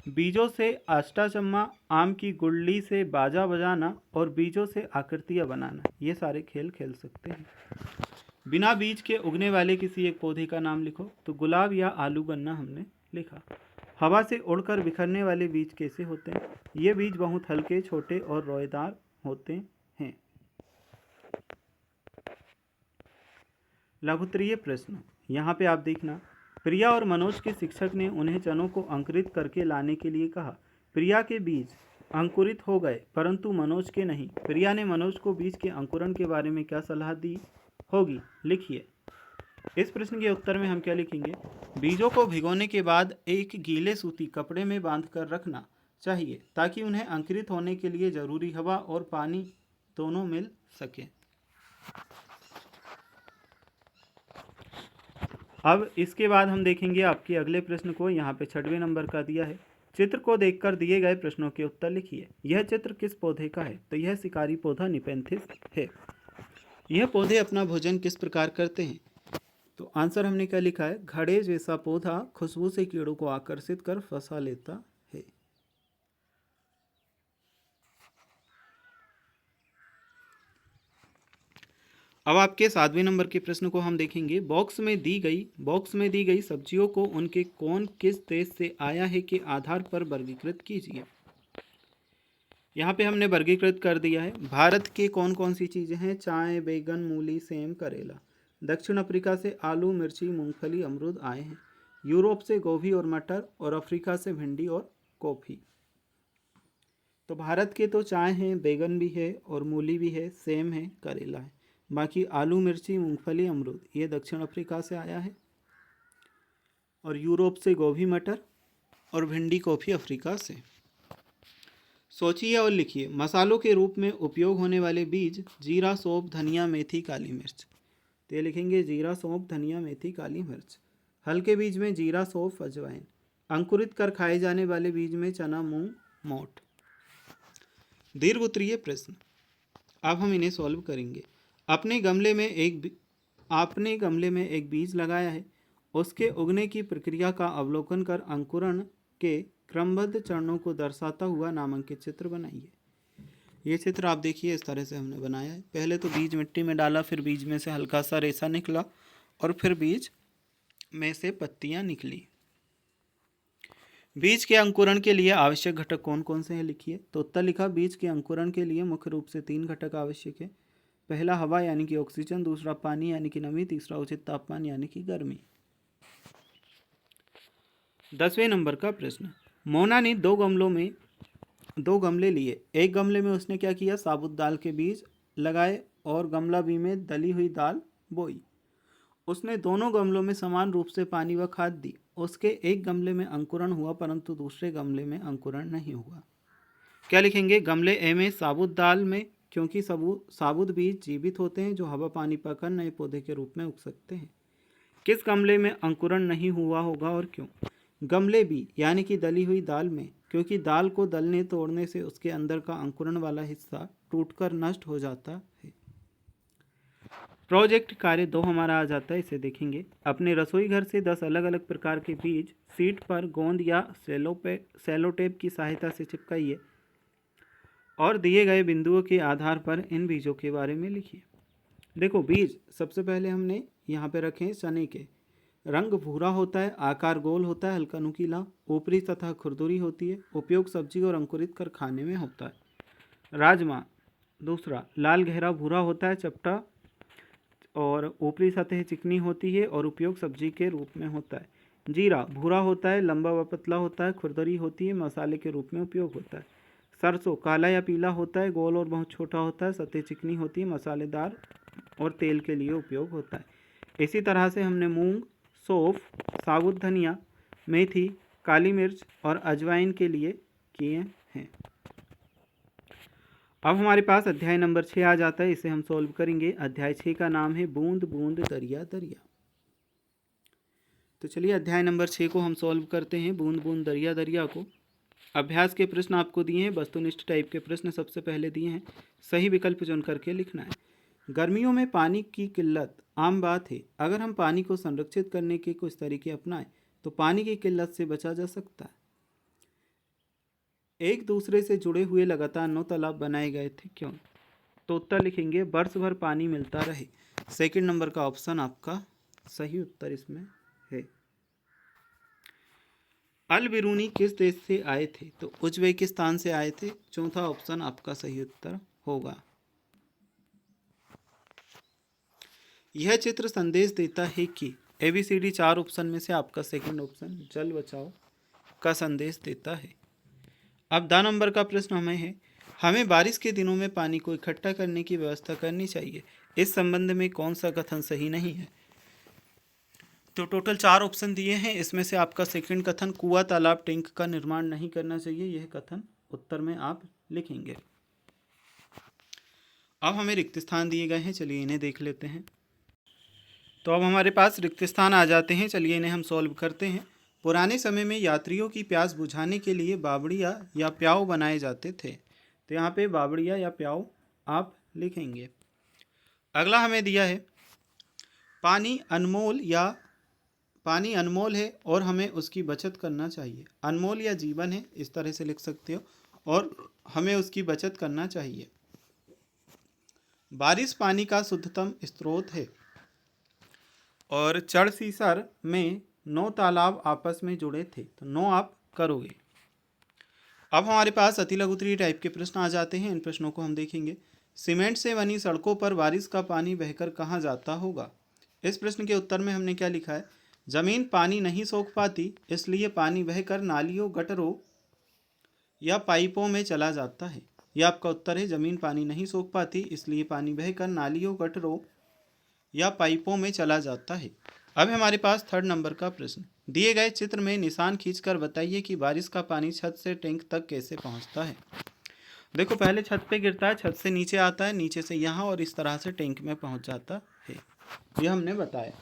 बीजों से अष्टाचम्मा, आम की गुल्ली से बाजा बजाना और बीजों से आकृतियां बनाना, ये सारे खेल खेल सकते हैं। बिना बीज के उगने वाले किसी एक पौधे का नाम लिखो, तो गुलाब या आलू गन्ना हमने लिखा। हवा से उड़कर बिखरने वाले बीज कैसे होते हैं? ये बीज बहुत हल्के, छोटे और रोएदार होते हैं। लघुत्तरीय प्रश्न, यहाँ पे आप देखना, प्रिया और मनोज के शिक्षक ने उन्हें चनों को अंकुरित करके लाने के लिए कहा। प्रिया के बीज अंकुरित हो गए परंतु मनोज के नहीं। प्रिया ने मनोज को बीज के अंकुरण के बारे में क्या सलाह दी होगी? लिखिए। इस प्रश्न के उत्तर में हम क्या लिखेंगे? बीजों को भिगोने के बाद एक गीले सूती कपड़े में बांधकर रखना चाहिए ताकि उन्हें अंकुरित होने के लिए जरूरी हवा और पानी दोनों मिल सके। अब इसके बाद हम देखेंगे आपके अगले प्रश्न को, यहाँ पे 6वें नंबर का दिया है, चित्र को देखकर दिए गए प्रश्नों के उत्तर लिखिए। यह चित्र किस पौधे का है? तो यह शिकारी पौधा निपेंथिस है। यह पौधे अपना भोजन किस प्रकार करते हैं? तो आंसर हमने क्या लिखा है? घड़े जैसा पौधा खुशबू से कीड़ों को आकर्षित कर फंसा लेता है। अब आपके 7वें नंबर के प्रश्न को हम देखेंगे। बॉक्स में दी गई सब्जियों को उनके कौन किस देश से आया है के आधार पर वर्गीकृत कीजिए। यहाँ पे हमने वर्गीकृत कर दिया है। भारत के कौन कौन सी चीज़ें हैं? चाय, बैगन, मूली, सेम, करेला। दक्षिण अफ्रीका से आलू, मिर्ची, मूंगफली, अमरूद आए हैं। यूरोप से गोभी और मटर, और अफ्रीका से भिंडी और कॉफ़ी। तो भारत के तो चाय हैं, बैगन भी है और मूली भी है, सेम है, करेला है। बाकी आलू, मिर्ची, मूंगफली, अमरूद, ये दक्षिण अफ्रीका से आया है। और यूरोप से गोभी मटर और भिंडी कॉफ़ी अफ्रीका से। सोचिए और लिखिए। मसालों के रूप में उपयोग होने वाले बीज जीरा, सौंफ, धनिया, मेथी, काली मिर्च। तो ये लिखेंगे जीरा, सौंफ, धनिया, मेथी, काली मिर्च। हल्के बीज में जीरा, सौंफ, अजवाइन। अंकुरित कर खाए जाने वाले बीज में चना, मूंग, मोठ। दीर्घ उत्तरीय प्रश्न, अब हम इन्हें सॉल्व करेंगे। आपने गमले में एक बीज लगाया है। उसके उगने की प्रक्रिया का अवलोकन कर अंकुरण के क्रमबद्ध चरणों को दर्शाता हुआ नामांकित चित्र बनाइए। ये चित्र आप देखिए, इस तरह से हमने बनाया है। पहले तो बीज मिट्टी में डाला, फिर बीज में से हल्का सा रेशा निकला और फिर बीज में से पत्तियां निकली। बीज के अंकुरण के लिए आवश्यक घटक कौन कौन से हैं लिखिए। तो उत्तर लिखा, बीज के अंकुरण के लिए मुख्य रूप से 3 घटक आवश्यक है। पहला हवा यानी कि ऑक्सीजन, दूसरा पानी यानी कि नमी, तीसरा उचित तापमान यानी कि गर्मी। 10वें नंबर का प्रश्न, मोना ने 2 गमले लिए। एक गमले में उसने क्या किया, साबुत दाल के बीज लगाए और गमला बी में दली हुई दाल बोई। उसने दोनों गमलों में समान रूप से पानी व खाद दी। उसके एक गमले में अंकुरण हुआ परंतु दूसरे गमले में अंकुरण नहीं हुआ। क्या लिखेंगे, गमले ए में साबुत दाल में, क्योंकि साबुत बीज जीवित होते हैं जो हवा पानी पाकर नए पौधे के रूप में उग सकते हैं। किस गमले में अंकुरण नहीं हुआ होगा और क्यों। गमले बी यानी कि दली हुई दाल में, क्योंकि दाल को दलने तोड़ने से उसके अंदर का अंकुरण वाला हिस्सा टूटकर नष्ट हो जाता है। प्रोजेक्ट कार्य 2 हमारा आ जाता है, इसे देखेंगे। अपने रसोई घर से 10 अलग अलग प्रकार के बीज सीट पर गोंद या सेलोटेप की सहायता से चिपकाइए और दिए गए बिंदुओं के आधार पर इन बीजों के बारे में लिखिए। देखो, बीज सबसे पहले हमने यहाँ पे रखे चने के। रंग भूरा होता है, आकार गोल होता है, हल्का नुकीला, ऊपरी सतह खुरदुरी होती है, उपयोग सब्जी और अंकुरित कर खाने में होता है। राजमा दूसरा, लाल गहरा भूरा होता है, चपटा और ऊपरी सतह चिकनी होती है और उपयोग सब्जी के रूप में होता है। जीरा भूरा होता है, लंबा व पतला होता है, खुरदरी होती है, मसाले के रूप में उपयोग होता है। सरसों काला या पीला होता है, गोल और बहुत छोटा होता है, सतह चिकनी होती है, मसालेदार और तेल के लिए उपयोग होता है। इसी तरह से हमने मूंग, सौंफ, साबुत धनिया, मेथी, काली मिर्च और अजवाइन के लिए किए हैं। अब हमारे पास अध्याय नंबर 6 आ जाता है, इसे हम सॉल्व करेंगे। अध्याय 6 का नाम है बूंद बूंद दरिया दरिया। तो चलिए अध्याय नंबर 6 को हम सॉल्व करते हैं, बूंद बूंद दरिया दरिया को। अभ्यास के प्रश्न आपको दिए हैं, वस्तुनिष्ठ टाइप के प्रश्न सबसे पहले दिए हैं। सही विकल्प चुन करके लिखना है। गर्मियों में पानी की किल्लत आम बात है। अगर हम पानी को संरक्षित करने के कुछ तरीके अपनाएं तो पानी की किल्लत से बचा जा सकता है। एक दूसरे से जुड़े हुए लगातार 9 तालाब बनाए गए थे, क्यों। तो उत्तर लिखेंगे, वर्ष भर पानी मिलता रहे। सेकंड नंबर का ऑप्शन आपका सही उत्तर इसमें है। अल बिरूनी किस देश से आए थे, तो उज्बेकिस्तान से आए थे। चौथा ऑप्शन आपका सही उत्तर होगा। यह चित्र संदेश देता है कि ABCD 4 ऑप्शन में से आपका सेकंड ऑप्शन जल बचाओ का संदेश देता है। अब 2 नंबर का प्रश्न हमें बारिश के दिनों में पानी को इकट्ठा करने की व्यवस्था करनी चाहिए। इस संबंध में कौन सा कथन सही नहीं है। तो टोटल 4 ऑप्शन दिए हैं, इसमें से आपका सेकंड कथन कुआं तालाब टैंक का निर्माण नहीं करना चाहिए, यह कथन उत्तर में आप लिखेंगे। अब हमें रिक्त स्थान दिए गए हैं, चलिए इन्हें देख लेते हैं। तो अब हमारे पास रिक्त स्थान आ जाते हैं, चलिए इन्हें हम सॉल्व करते हैं। पुराने समय में यात्रियों की प्यास बुझाने के लिए बावड़िया या प्याऊ बनाए जाते थे। तो यहाँ पे बावड़िया या प्याऊ आप लिखेंगे। अगला हमें दिया है पानी अनमोल है और हमें उसकी बचत करना चाहिए। अनमोल या जीवन है, इस तरह से लिख सकते हो, और हमें उसकी बचत करना चाहिए। बारिश पानी का शुद्धतम स्रोत है और चढ़सीसर में 9 तालाब आपस में जुड़े थे, तो 9 आप करोगे। अब हमारे पास अति लघुत्तरीय टाइप के प्रश्न आ जाते हैं, इन प्रश्नों को हम देखेंगे। सीमेंट से बनी सड़कों पर बारिश का पानी बहकर कहाँ जाता होगा। इस प्रश्न के उत्तर में हमने क्या लिखा है, जमीन पानी नहीं सोख पाती, इसलिए पानी बहकर नालियों, गटरों या पाइपों में चला जाता है। यह आपका उत्तर है, जमीन पानी नहीं सोख पाती इसलिए पानी बहकर नालियों, गटरों या पाइपों में चला जाता है। अब हमारे पास थर्ड नंबर का प्रश्न, दिए गए चित्र में निशान खींचकर बताइए कि बारिश का पानी छत से टैंक तक कैसे पहुंचता है। देखो पहले छत पे गिरता है, छत से नीचे आता है, नीचे से यहाँ और इस तरह से टैंक में पहुंच जाता है, ये हमने बताया।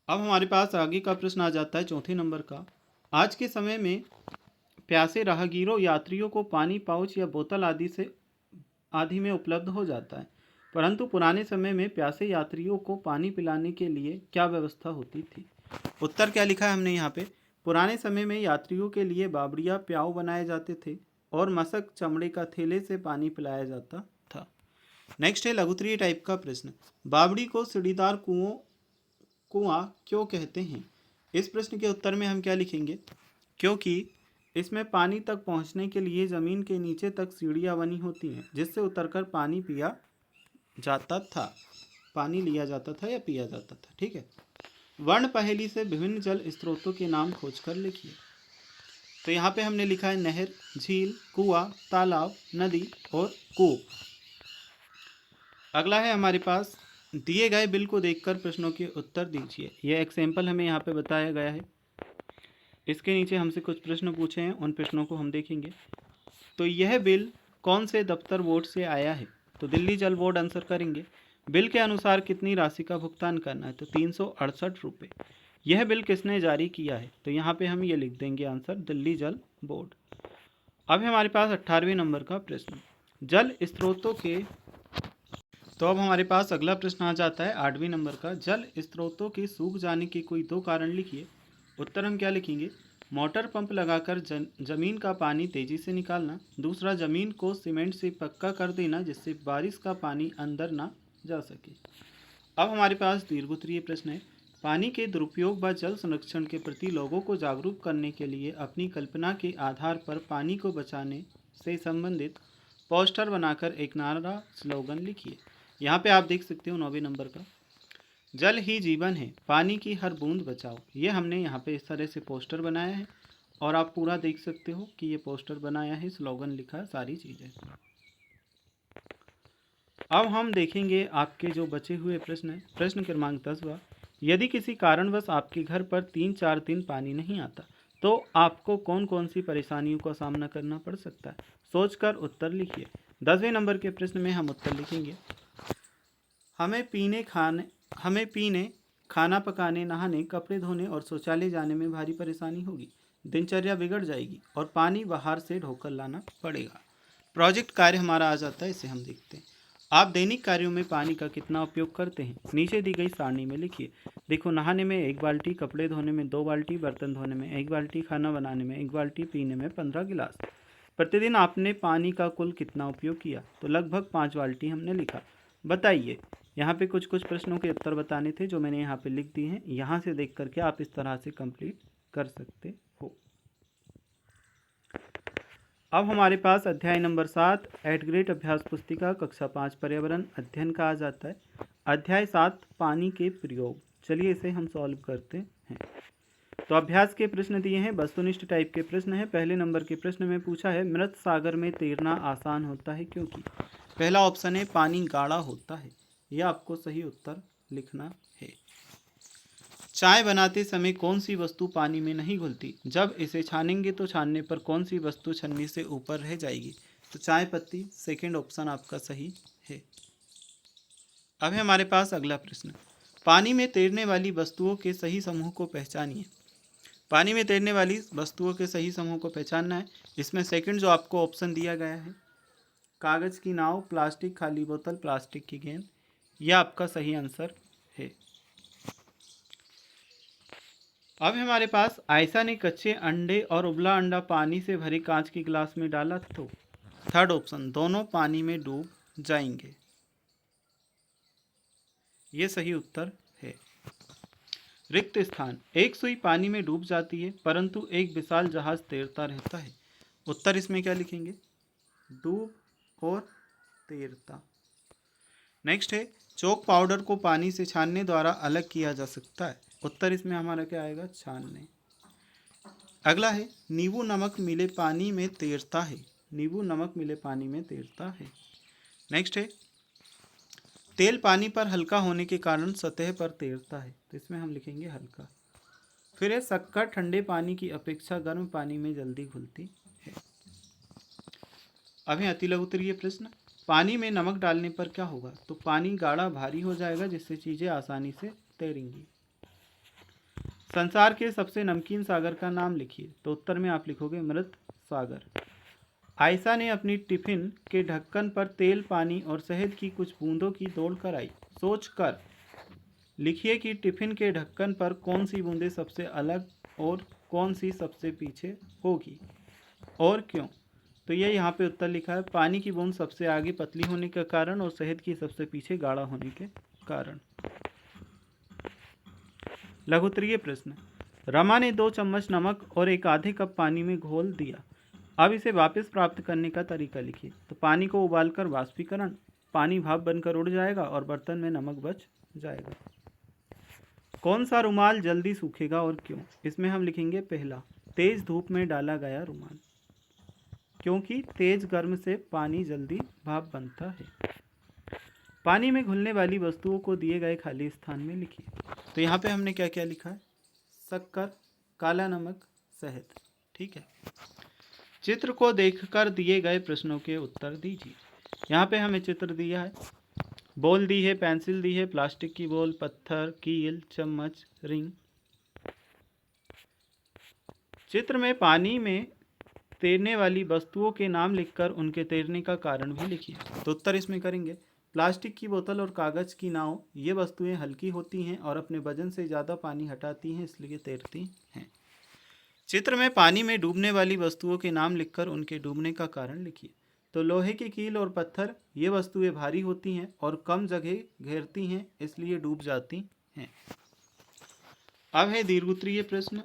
अब हमारे पास आगे का प्रश्न आ जाता है चौथे नंबर का, आज के समय में प्यासे राहगीरों यात्रियों को पानी पाउच या बोतल आदि में उपलब्ध हो जाता है, परंतु पुराने समय में प्यासे यात्रियों को पानी पिलाने के लिए क्या व्यवस्था होती थी। उत्तर क्या लिखा है हमने यहाँ पे, पुराने समय में यात्रियों के लिए बावड़िया प्याऊ बनाए जाते थे और मशक चमड़े का थैले से पानी पिलाया जाता था। नेक्स्ट है लघुत्तरीय टाइप का प्रश्न, बावड़ी को सीढ़ीदार कुआं क्यों कहते हैं। इस प्रश्न के उत्तर में हम क्या लिखेंगे, क्योंकि इसमें पानी तक पहुंचने के लिए ज़मीन के नीचे तक सीढ़ियाँ बनी होती हैं, जिससे उतरकर पानी पिया जाता था, पानी लिया जाता था या पिया जाता था। ठीक है, वर्ण पहेली से विभिन्न जल स्रोतों के नाम खोजकर लिखिए। तो यहाँ पे हमने लिखा है नहर, झील, कुआं, तालाब, नदी और कूप। अगला है हमारे पास, दिए गए बिल को देखकर प्रश्नों के उत्तर दीजिए। यह एग्जाम्पल हमें यहाँ पे बताया गया है, इसके नीचे हमसे कुछ प्रश्न पूछे हैं, उन प्रश्नों को हम देखेंगे। तो यह बिल कौन से दफ्तर बोर्ड से आया है, तो दिल्ली जल बोर्ड आंसर करेंगे। बिल के अनुसार कितनी राशि का भुगतान करना है, तो 368 रुपये। यह बिल किसने जारी किया है, तो यहाँ पे हम ये लिख देंगे आंसर, दिल्ली जल बोर्ड। अब हमारे पास 18वें नंबर का प्रश्न, जल स्रोतों के, तो अब हमारे पास अगला प्रश्न आ जाता है 8वें नंबर का, जल स्रोतों के सूख जाने के कोई दो कारण लिखिए। उत्तर हम क्या लिखेंगे, मोटर पंप लगाकर जमीन का पानी तेजी से निकालना, दूसरा जमीन को सीमेंट से पक्का कर देना जिससे बारिश का पानी अंदर ना जा सके। अब हमारे पास दीर्घोत्तरीय प्रश्न है, पानी के दुरुपयोग व जल संरक्षण के प्रति लोगों को जागरूक करने के लिए अपनी कल्पना के आधार पर पानी को बचाने से संबंधित पोस्टर बनाकर एक नारा स्लोगन लिखिए। यहाँ पे आप देख सकते हो 9वें नंबर का, जल ही जीवन है, पानी की हर बूंद बचाओ। ये हमने यहाँ पे इस तरह से पोस्टर बनाया है और आप पूरा देख सकते हो कि ये पोस्टर बनाया है, स्लोगन लिखा है, सारी चीज़ें। अब हम देखेंगे आपके जो बचे हुए प्रश्न हैं। प्रश्न क्रमांक 10वां, यदि किसी कारणवश आपके घर पर 3-4 दिन पानी नहीं आता तो आपको कौन कौन सी परेशानियों का सामना करना पड़ सकता है, सोचकर उत्तर लिखिए। 10वें नंबर के प्रश्न में हम उत्तर लिखेंगे, हमें पीने, खाना पकाने, नहाने, कपड़े धोने और शौचालय जाने में भारी परेशानी होगी, दिनचर्या बिगड़ जाएगी और पानी बाहर से ढोकर लाना पड़ेगा। प्रोजेक्ट कार्य हमारा आ जाता है, इसे हम देखते हैं। आप दैनिक कार्यों में पानी का कितना उपयोग करते हैं, नीचे दी गई सारणी में लिखिए। देखो, नहाने में 1 बाल्टी, कपड़े धोने में 2 बाल्टी, बर्तन धोने में 1 बाल्टी, खाना बनाने में 1 बाल्टी, पीने में 15 गिलास। प्रतिदिन आपने पानी का कुल कितना उपयोग किया, तो लगभग 5 बाल्टी हमने लिखा। बताइए। यहाँ पे कुछ प्रश्नों के उत्तर बताने थे जो मैंने यहाँ पे लिख दिए हैं, यहाँ से देख करके आप इस तरह से कंप्लीट कर सकते हो। अब हमारे पास अध्याय नंबर 7 एट ग्रेड अभ्यास पुस्तिका कक्षा 5 पर्यावरण अध्ययन का आ जाता है। अध्याय 7 पानी के प्रयोग। चलिए इसे हम सॉल्व करते हैं। तो अभ्यास के प्रश्न दिए हैं, वस्तुनिष्ठ टाइप के प्रश्न है। पहले नंबर के प्रश्न में पूछा है, मृत सागर में तैरना आसान होता है क्योंकि। पहला ऑप्शन है पानी गाढ़ा होता है, यह आपको सही उत्तर लिखना है। चाय बनाते समय कौन सी वस्तु पानी में नहीं घुलती, जब इसे छानेंगे तो छानने पर कौन सी वस्तु छन्नी से ऊपर रह जाएगी, तो चाय पत्ती। सेकंड ऑप्शन आपका सही है। अब है हमारे पास अगला प्रश्न, पानी में तैरने वाली वस्तुओं के सही समूह को पहचानिए। पानी में तैरने वाली वस्तुओं के सही समूह को पहचानना है। इसमें सेकंड जो आपको ऑप्शन दिया गया है, कागज़ की नाव, प्लास्टिक खाली बोतल, प्लास्टिक की गेंद, यह आपका सही आंसर है। अब हमारे पास, आयशा ने कच्चे अंडे और उबला अंडा पानी से भरे कांच के गिलास में डाला तो। थर्ड ऑप्शन, दोनों पानी में डूब जाएंगे, ये सही उत्तर है। रिक्त स्थान, एक सुई पानी में डूब जाती है परंतु एक विशाल जहाज तैरता रहता है। उत्तर इसमें क्या लिखेंगे, डूब और तैरता। नेक्स्ट है, चौक पाउडर को पानी से छानने द्वारा अलग किया जा सकता है। उत्तर इसमें हमारा क्या आएगा, छानने। अगला है, नींबू नमक मिले पानी में तैरता है। नींबू नमक मिले पानी में तैरता है। नेक्स्ट है, तेल पानी पर हल्का होने के कारण सतह पर तैरता है, तो इसमें हम लिखेंगे हल्का। फिर है शक्कर ठंडे पानी की अपेक्षा गर्म पानी में जल्दी घुलती है। अब है अति लघुत्तरीय प्रश्न, पानी में नमक डालने पर क्या होगा? तो पानी गाढ़ा भारी हो जाएगा, जिससे चीज़ें आसानी से तैरेंगी। संसार के सबसे नमकीन सागर का नाम लिखिए, तो उत्तर में आप लिखोगे मृत सागर। आयशा ने अपनी टिफिन के ढक्कन पर तेल, पानी और शहद की कुछ बूंदों की दौड़ कराई। सोचकर लिखिए कि टिफिन के ढक्कन पर कौन सी बूंदें सबसे अलग और कौन सी सबसे पीछे होगी और क्यों। तो ये यहाँ पे उत्तर लिखा है, पानी की बूंद सबसे आगे पतली होने के कारण और शहद की सबसे पीछे गाढ़ा होने के कारण। लघुत्तरीय प्रश्न, रमा ने 2 चम्मच नमक और एक आधे कप पानी में घोल दिया। अब इसे वापस प्राप्त करने का तरीका लिखिए। तो पानी को उबालकर वाष्पीकरण, पानी भाप बनकर उड़ जाएगा और बर्तन में नमक बच जाएगा। कौन सा रुमाल जल्दी सूखेगा और क्यों? इसमें हम लिखेंगे पहला, तेज धूप में डाला गया रुमाल, क्योंकि तेज गर्म से पानी जल्दी भाप बनता है। पानी में घुलने वाली वस्तुओं को दिए गए खाली स्थान में लिखिए। तो यहाँ पे हमने क्या क्या लिखा है? शक्कर, काला नमक, शहद। ठीक है। चित्र को देखकर दिए गए प्रश्नों के उत्तर दीजिए। यहाँ पे हमें चित्र दिया है, बॉल दी है, पेंसिल दी है, प्लास्टिक की बॉल, पत्थर, कील, चम्मच, रिंग। चित्र में पानी में तैरने वाली वस्तुओं के नाम लिखकर उनके तैरने का कारण भी लिखिए। तो उत्तर इसमें करेंगे, प्लास्टिक की बोतल और कागज की नाव, ये वस्तुएं हल्की होती हैं और अपने वजन से ज़्यादा पानी हटाती हैं, इसलिए तैरती हैं। चित्र में पानी में डूबने वाली वस्तुओं के नाम लिखकर उनके डूबने का कारण लिखिए। तो लोहे की कील और पत्थर, ये वस्तुएं भारी होती हैं और कम जगह घेरती हैं, इसलिए डूब जाती हैं। अब है दीर्घोत्तरीय प्रश्न,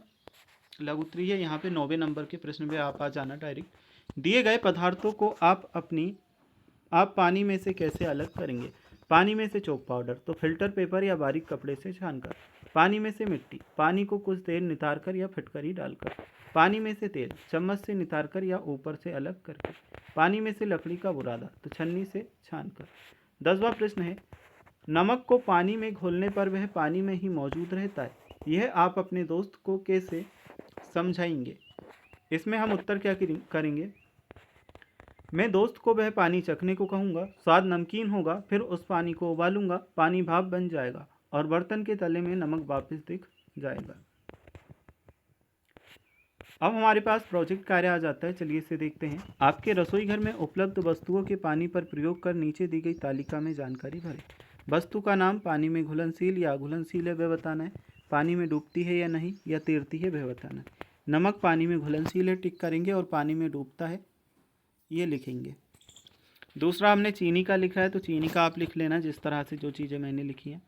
लघुत्तरीय यहाँ पे 9वें नंबर के प्रश्न पे आप आ जाना डायरेक्ट। दिए गए पदार्थों को आप पानी में से कैसे अलग करेंगे? पानी में से चॉक पाउडर, तो फिल्टर पेपर या बारीक कपड़े से छानकर। पानी में से मिट्टी, पानी को कुछ देर नितारकर या फिटकरी डालकर। पानी में से तेल, चम्मच से नितारकर या ऊपर से अलग करके। पानी में से लकड़ी का बुरादा, तो छन्नी से छानकर। 10वां प्रश्न है, नमक को पानी में घोलने पर वह पानी में ही मौजूद रहता है, यह आप अपने दोस्त को कैसे समझाएंगे? इसमें हम उत्तर क्या करेंगे? मैं दोस्त को वह पानी चखने को कहूँगा, स्वाद नमकीन होगा, फिर उस पानी को उबालूंगा, पानी भाप बन जाएगा और बर्तन के तले में नमक वापस दिख जाएगा। अब हमारे पास प्रोजेक्ट कार्य आ जाता है, चलिए इसे देखते हैं। आपके रसोई घर में उपलब्ध वस्तुओं के पानी पर प्रयोग कर नीचे दी गई तालिका में जानकारी भरें। वस्तु का नाम, पानी में घुलनशील या अघुलनशील है वह बताना है, पानी में डूबती है या नहीं या तैरती है वह बताना है। नमक पानी में घुलनशील है टिक करेंगे और पानी में डूबता है ये लिखेंगे। दूसरा हमने चीनी का लिखा है, तो चीनी का आप लिख लेना जिस तरह से जो चीज़ें मैंने लिखी हैं।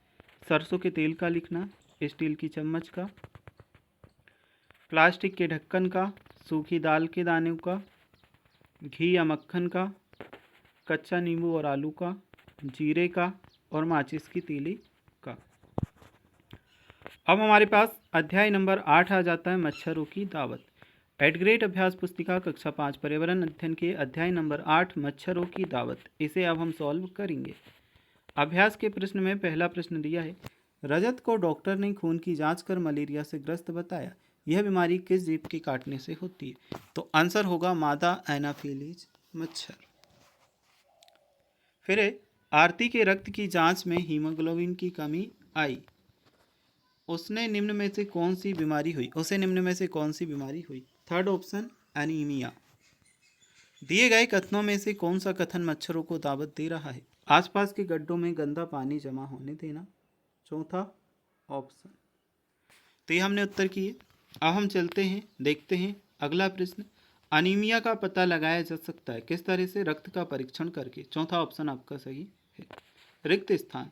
सरसों के तेल का लिखना, स्टील की चम्मच का, प्लास्टिक के ढक्कन का, सूखी दाल के दानों का, घी या मक्खन का, कच्चा नींबू और आलू का, जीरे का और माचिस की तीली का। अब हमारे पास अध्याय नंबर 8 आ जाता है, मच्छरों की दावत। एडग्रेड अभ्यास पुस्तिका कक्षा 5 पर्यावरण अध्ययन के अध्याय नंबर 8 मच्छरों की दावत। इसे अब हम सॉल्व करेंगे। अभ्यास के प्रश्न में पहला प्रश्न दिया है, रजत को डॉक्टर ने खून की जांच कर मलेरिया से ग्रस्त बताया, यह बीमारी किस जीव के काटने से होती है? तो आंसर होगा मादा एनाफिलीज मच्छर। फिर आरती के रक्त की जांच में हीमोग्लोबिन की कमी आई, उसे निम्न में से कौन सी बीमारी हुई? Third option anaemia. दिए गए कथनों में से कौन सा कथन मच्छरों को दावत दे रहा है? आसपास के गड्ढों में गंदा पानी जमा होने देना, चौथा ऑप्शन। तो ये हमने उत्तर किए। अब हम चलते हैं, देखते हैं अगला प्रश्न। अनीमिया का पता लगाया जा सकता है किस तरह से? रक्त का परीक्षण करके, चौथा ऑप्शन आपका सही है। रिक्त स्थान,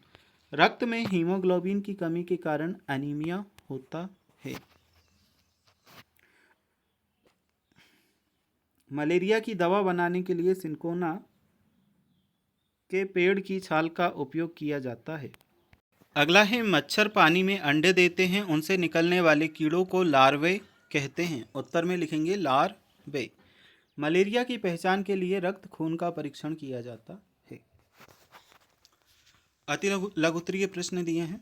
रक्त में हीमोग्लोबिन की कमी के कारण एनीमिया होता है। मलेरिया की दवा बनाने के लिए सिनकोना के पेड़ की छाल का उपयोग किया जाता है। अगला है, मच्छर पानी में अंडे देते हैं, उनसे निकलने वाले कीड़ों को लार्वे कहते हैं। उत्तर में लिखेंगे लार्वे। मलेरिया की पहचान के लिए रक्त खून का परीक्षण किया जाता है। अति लघुत्तरीय प्रश्न दिए हैं।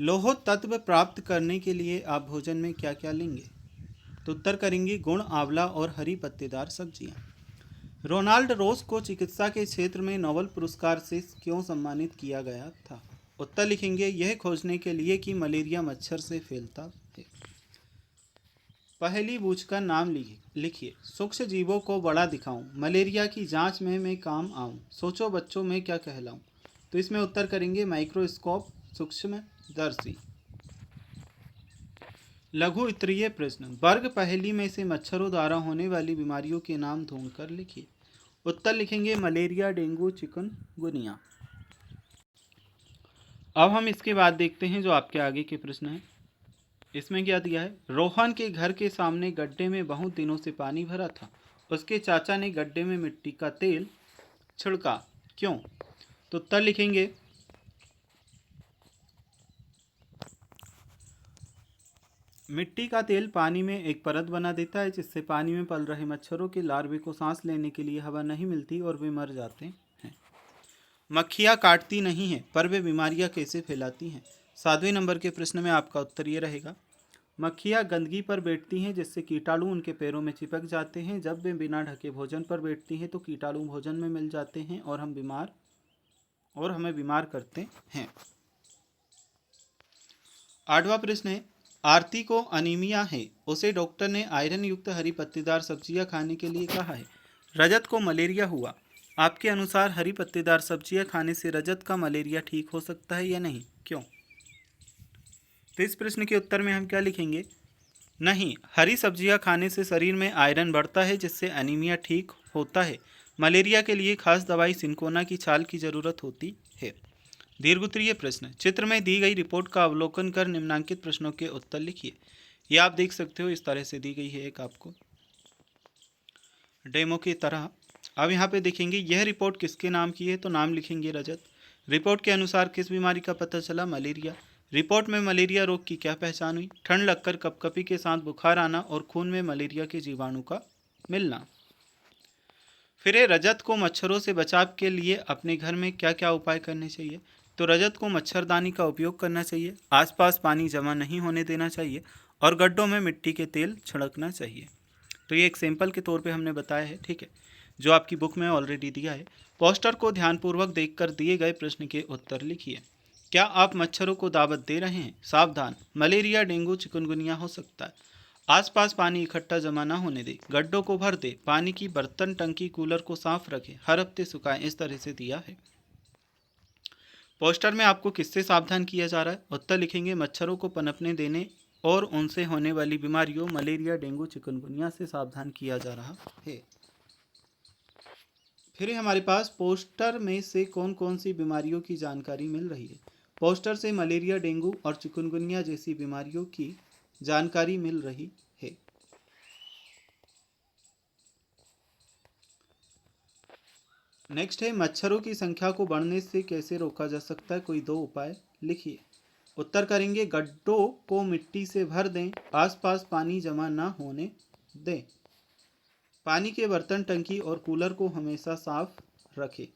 लौह तत्व प्राप्त करने के लिए आप भोजन में क्या क्या लेंगे? तो उत्तर करेंगे गुड़, आंवला और हरी पत्तेदार सब्जियां। रोनाल्ड रोस को चिकित्सा के क्षेत्र में नोबेल पुरस्कार से क्यों सम्मानित किया गया था? उत्तर लिखेंगे यह खोजने के लिए कि मलेरिया मच्छर से फैलता है। पहली बूझ का नाम लिखिए। सूक्ष्म जीवों को बड़ा दिखाऊं, मलेरिया की जांच में मैं काम आऊं, सोचो बच्चों में क्या कहलाऊं। तो इसमें उत्तर करेंगे माइक्रोस्कोप, सूक्ष्मदर्शी। लघु उत्तरीय प्रश्न, वर्ग पहली में से मच्छरों द्वारा होने वाली बीमारियों के नाम ढूंढकर लिखिए। उत्तर लिखेंगे मलेरिया, डेंगू, चिकनगुनिया। अब हम इसके बाद देखते हैं जो आपके आगे के प्रश्न हैं। इसमें क्या दिया है? रोहन के घर के सामने गड्ढे में बहुत दिनों से पानी भरा था। उसके चाचा ने गड्ढे में मिट्टी का तेल छिड़का, क्यों? तो उत्तर लिखेंगे मिट्टी का तेल पानी में एक परत बना देता है, जिससे पानी में पल रहे मच्छरों के लार्वे को सांस लेने के लिए हवा नहीं मिलती और वे मर जाते हैं। मक्खियाँ काटती नहीं हैं, पर वे बीमारियाँ कैसे फैलाती हैं? 7वें नंबर के प्रश्न में आपका उत्तर ये रहेगा, मक्खियाँ गंदगी पर बैठती हैं, जिससे कीटाणु उनके पैरों में चिपक जाते हैं। जब वे बिना ढके भोजन पर बैठती हैं तो कीटाणु भोजन में मिल जाते हैं और हमें बीमार करते हैं। 8वां प्रश्न है, आरती को अनीमिया है, उसे डॉक्टर ने आयरन युक्त हरी पत्तेदार सब्जियां खाने के लिए कहा है। रजत को मलेरिया हुआ, आपके अनुसार हरी पत्तेदार सब्जियां खाने से रजत का मलेरिया ठीक हो सकता है या नहीं, क्यों? तो इस प्रश्न के उत्तर में हम क्या लिखेंगे? नहीं, हरी सब्जियां खाने से शरीर में आयरन बढ़ता है, जिससे अनीमिया ठीक होता है। मलेरिया के लिए खास दवाई सिनकोना की छाल की जरूरत होती है। दीर्घोत्तरीय प्रश्न, चित्र में दी गई रिपोर्ट का अवलोकन कर निम्नलिखित प्रश्नों के उत्तर लिखिए। ये आप देख सकते हो, इस तरह से दी गई है एक आपको डेमो की तरह। अब यहाँ पे देखेंगे यह रिपोर्ट किसके नाम की है, तो नाम लिखेंगे रजत। रिपोर्ट के अनुसार किस बीमारी का पता चला? मलेरिया। रिपोर्ट में मलेरिया रोग की क्या पहचान हुई? ठंड लगकर कपकपी के साथ बुखार आना और खून में मलेरिया के जीवाणु का मिलना। फिर रजत को मच्छरों से बचाव के लिए अपने घर में क्या क्या उपाय करने चाहिए? तो रजत को मच्छरदानी का उपयोग करना चाहिए, आसपास पानी जमा नहीं होने देना चाहिए और गड्ढों में मिट्टी के तेल छिड़कना चाहिए। तो ये एक सैंपल के तौर पे हमने बताया है, ठीक है, जो आपकी बुक में ऑलरेडी दिया है। पोस्टर को ध्यानपूर्वक देखकर दिए गए प्रश्न के उत्तर लिखिए। क्या आप मच्छरों को दावत दे रहे हैं? सावधान, मलेरिया, डेंगू, चिकनगुनिया हो सकता है। आसपास पानी इकट्ठा जमा ना होने दे, गड्ढों को भर दे, पानी की बर्तन, टंकी, कूलर को साफ रखें, हर हफ्ते सुखाएं। इस तरह से दिया है। पोस्टर में आपको किससे सावधान किया जा रहा है? उत्तर लिखेंगे मच्छरों को पनपने देने और उनसे होने वाली बीमारियों मलेरिया, डेंगू, चिकनगुनिया से सावधान किया जा रहा है। फिर हमारे पास पोस्टर में से कौन कौन सी बीमारियों की जानकारी मिल रही है? पोस्टर से मलेरिया, डेंगू और चिकनगुनिया जैसी बीमारियों की जानकारी मिल रही है। नेक्स्ट है, मच्छरों की संख्या को बढ़ने से कैसे रोका जा सकता है? कोई 2 उपाय लिखिए। उत्तर करेंगे गड्ढों को मिट्टी से भर दें, आसपास पानी जमा ना होने दें, पानी के बर्तन, टंकी और कूलर को हमेशा साफ रखें।